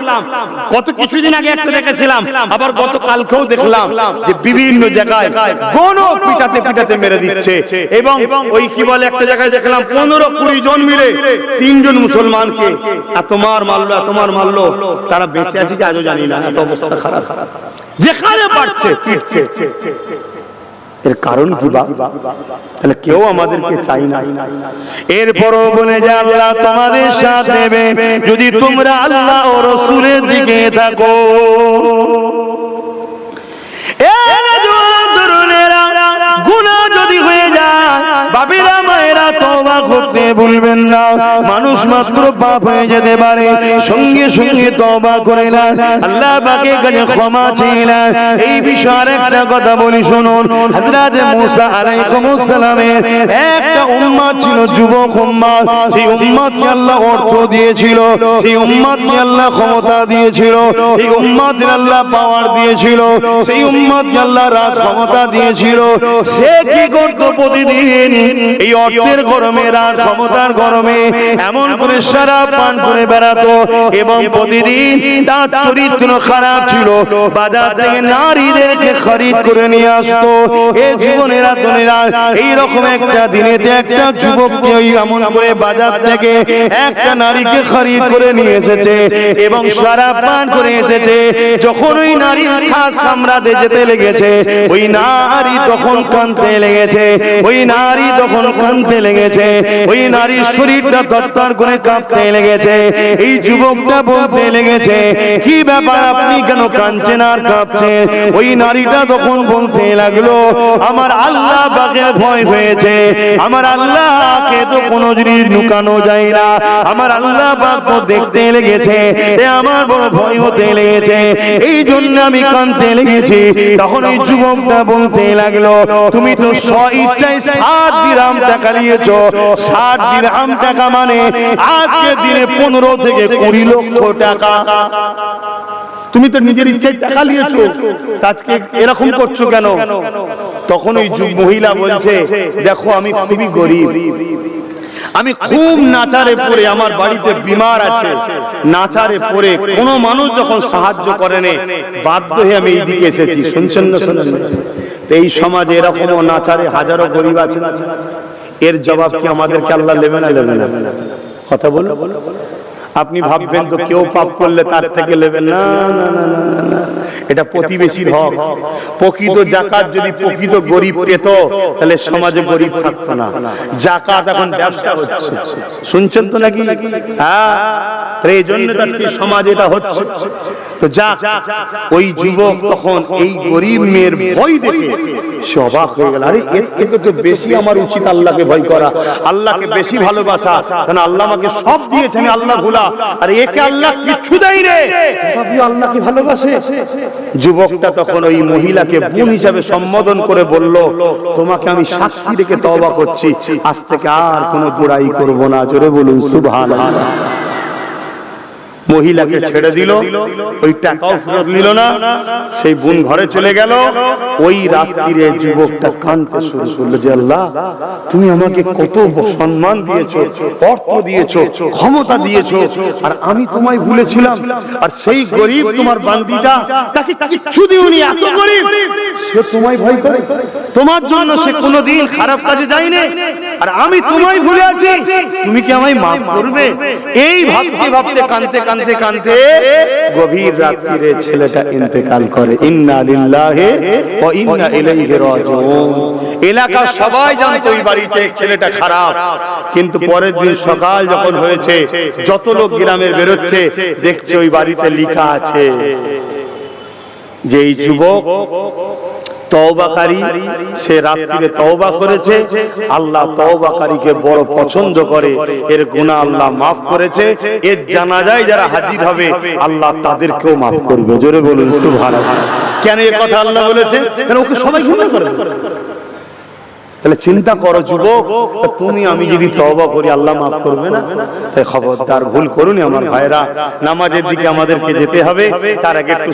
গত কিছুদিন আগে একটা দেখেছিলাম, আবার গত কালকেও দেখলাম যে বিভিন্ন জায়গায় গণ পিটাতে পিটাতে মেরে দিচ্ছে। এবং ওই কি বলে একটা জায়গায় দেখলাম 15-20 জন মিলে 3 জন মুসলমানকে এত মার মারলো, তারা বেঁচে আছে যে আজও জানি না, এত অবস্থা খারাপ, যেখানে পারছে পিটছে। এর কারণ কি? তাহলে কেউ আমাদেরকে চাই না। এরপরও বলে যে আল্লাহ তোমাদের সাথ দেবে যদি তোমরা আল্লাহ ও রাসূলের দিকে থাকো। গুনাহ যদি হয়ে যায় বাবিরা মায়েরা তওবা করতে ভুলবেন না। মানুষ মাত্র পাপ হয়ে যেতে পারে, সঙ্গে সঙ্গে তওবা করে না, আল্লাহ পাকের কাছে ক্ষমা চাইলেন। এই বিষয়ে একটা কথা বলি শুনুন। হযরত মুসা আলাইহিস সালামের একটা উম্মত ছিল, যুবক উম্মত। সেই উম্মতকে আল্লাহ অর্থ দিয়েছিল, সেই উম্মতকে আল্লাহ ক্ষমতা দিয়েছিল, সেই উম্মতকে আল্লাহ পাওয়ার দিয়েছিল, সেই উম্মতকে আল্লাহ রাজ ক্ষমতা দিয়েছিল। সে কি করত? প্রতিদিন এই অর্থের গরমে, রাজ ক্ষমতার গরমে এমন করে শরাব পান করে বেড়াতো, এবং প্রতিদিন তার চরিত্র খারাপ ছিল। বাজার থেকে নারীদেরকে খরিদ করে নিয়ে আসতো। এই জীবনেরা তোনেরা এইরকম একটা দিনেতে একটা যুবককে ওই এমন করে বাজার থেকে একটা নারীকে খরিদ করে নিয়ে এসেছে এবং শরাব পান করে এসেছে। যখন ওই নারীর খাস কামরাতে যেতে লেগেছে, ওই নারী তখন কাঁদতে লেগেছে, ওই নারী তখন কাঁদতে লেগেছে, ওই নারীর শরীরটা তরতর করে কাঁপতে লেগেছে। এই যুবকটা বলতে লেগেছে, কি ব্যাপার, আপনি কেন কাঁদছেন আর কাঁপছেন? ওই নারীটা তখন বলতে লাগলো, আমার আল্লাহ পাকের ভয় হয়েছে, আমার আল্লাহকে তো কোনো জিনিস লুকানো যায় না, আমার আল্লাহ পাক তো দেখতে লেগেছে, আমার বড় ভয় হতে লেগেছে, এই জন্য আমি কাঁদতে লেগেছি। তখন ওই যুবকটা বলতে লাগলো, তুমি তো স্বইচ্ছায় 60 দিরহাম টাকা নিয়েছো। 60 দিরহাম টাকা মানে আজকে দিনে 15 থেকে 20 লক্ষ টাকা। তুমি তো নিজের ইচ্ছায় টাকা নিয়েছো, আজকে এরকম করছো কেন? তখন ওই মহিলা বলছে, দেখো আমি খুবই গরিব, আমি খুব নাচারে পড়ে, আমার বাড়িতে বিমার আছে, নাচারে পড়ে কোনো মানুষ যখন সাহায্য করে না, বাধ্য হয়ে আমি এইদিকে এসেছি। শুনছেন না? শোনেন? এই সমাজে এরকমও নাচারে হাজারো গরিব আছে। এর জবাব কি আমাদেরকে আল্লাহ নেবে না? নেবে না? কথা বলো। আপনি ভাববেন তো কেউ পাপ করলে তার থেকে নেবেন না, না না না না, এটা প্রতিবেশীর হক। প্রকৃত জাকাত যদি প্রকৃত গরিব পেত, তাহলে সমাজে গরিব থাকতো না। জাকাত এখন ব্যবসা হচ্ছে, শুনছেন তো নাকি? হ্যাঁ, এই জন্য সমাজে এটা হচ্ছে। তো যাক, ওই যুবক তখন এই গরিব মেয়ের ভয় দেখে সে অবাক হয়ে গেল। আরে এর থেকে তো বেশি আমার উচিত আল্লাহকে ভয় করা, আল্লাহকে বেশি ভালোবাসা, কারণ আল্লাহ আমাকে সব দিয়েছে, আমি আল্লাহ ভুলা, আর একে আল্লাহ কিচ্ছু দেয় রে, তথাপিও আল্লাহকে ভালোবাসে। যুবকটা তখন ওই মহিলাকে বোন হিসাবে সম্বোধন করে বলল, তোমাকে আমি সাক্ষী রেখে তওবা করছি, আজ থেকে আর কোনো বুড়াই করব না। জোরে বলুন সুবহানাল্লাহ। মহিলাকে ছেড়ে দিল, ওই টাকাও ফেরত নিল না, সেই বোন ঘরে চলে গেল। ওই রাত্রিরে যুবকটা কাঁদতে শুরু করলো যে আল্লাহ, তুমি আমাকে কত সম্মান দিয়েছো, অর্থ দিয়েছো, ক্ষমতা দিয়েছো, আর আমি তোমায় ভুলেছিলাম। আর সেই গরিব তোমার বান্দিটা, তাকে কিচ্ছু দিওনি, এত গরিব, সে তোমায় ভয় করে, তোমার জন্য সে কোনোদিন খারাপ কাজে যায়নি, আর আমি তোমায় ভুলে আছি, তুমি কি আমায় মাফ করবে? এই ভাবতে ভাবতে কাঁদতে কাঁদতে কাঁদতে গভীর রাত্রিরে ছেলেটা ইন্তেকাল করে। ইন্না লিল্লাহি ওয়া ইন্না ইলাইহি রাজিউন। এলাকার সবাই জানতো এই বাড়িতে ছেলেটা খারাপ, কিন্তু পরের দিন সকাল যখন হয়েছে, যত লোক গ্রামের বেরোচ্ছে, দেখছে ওই বাড়িতে লেখা আছে যে এই যুবক তওবাকারী, সে রাত্রিরে তওবা করেছে, আল্লাহ তওবাকারীকে বড় পছন্দ করে, এর গুনাহ আল্লাহ মাফ করেছে, এর জানাজায় যারা হাজির হবে আল্লাহ তাদেরকেও মাফ করবে। জোরে বলুন সুবহানাল্লাহ। কেন এই কথা আল্লাহ বলেছে? কারণ ওকে সবাই ক্ষমা করবে। তাহলে চিন্তা করো যুবক, তুমি আমি যদি তওবা করি আল্লাহ মাফ করবে না? তাই খবরদার ভুল করুন আমার ভাইরা। নামাজের দিকে আমাদেরকে যেতে হবে, তার আগে একটু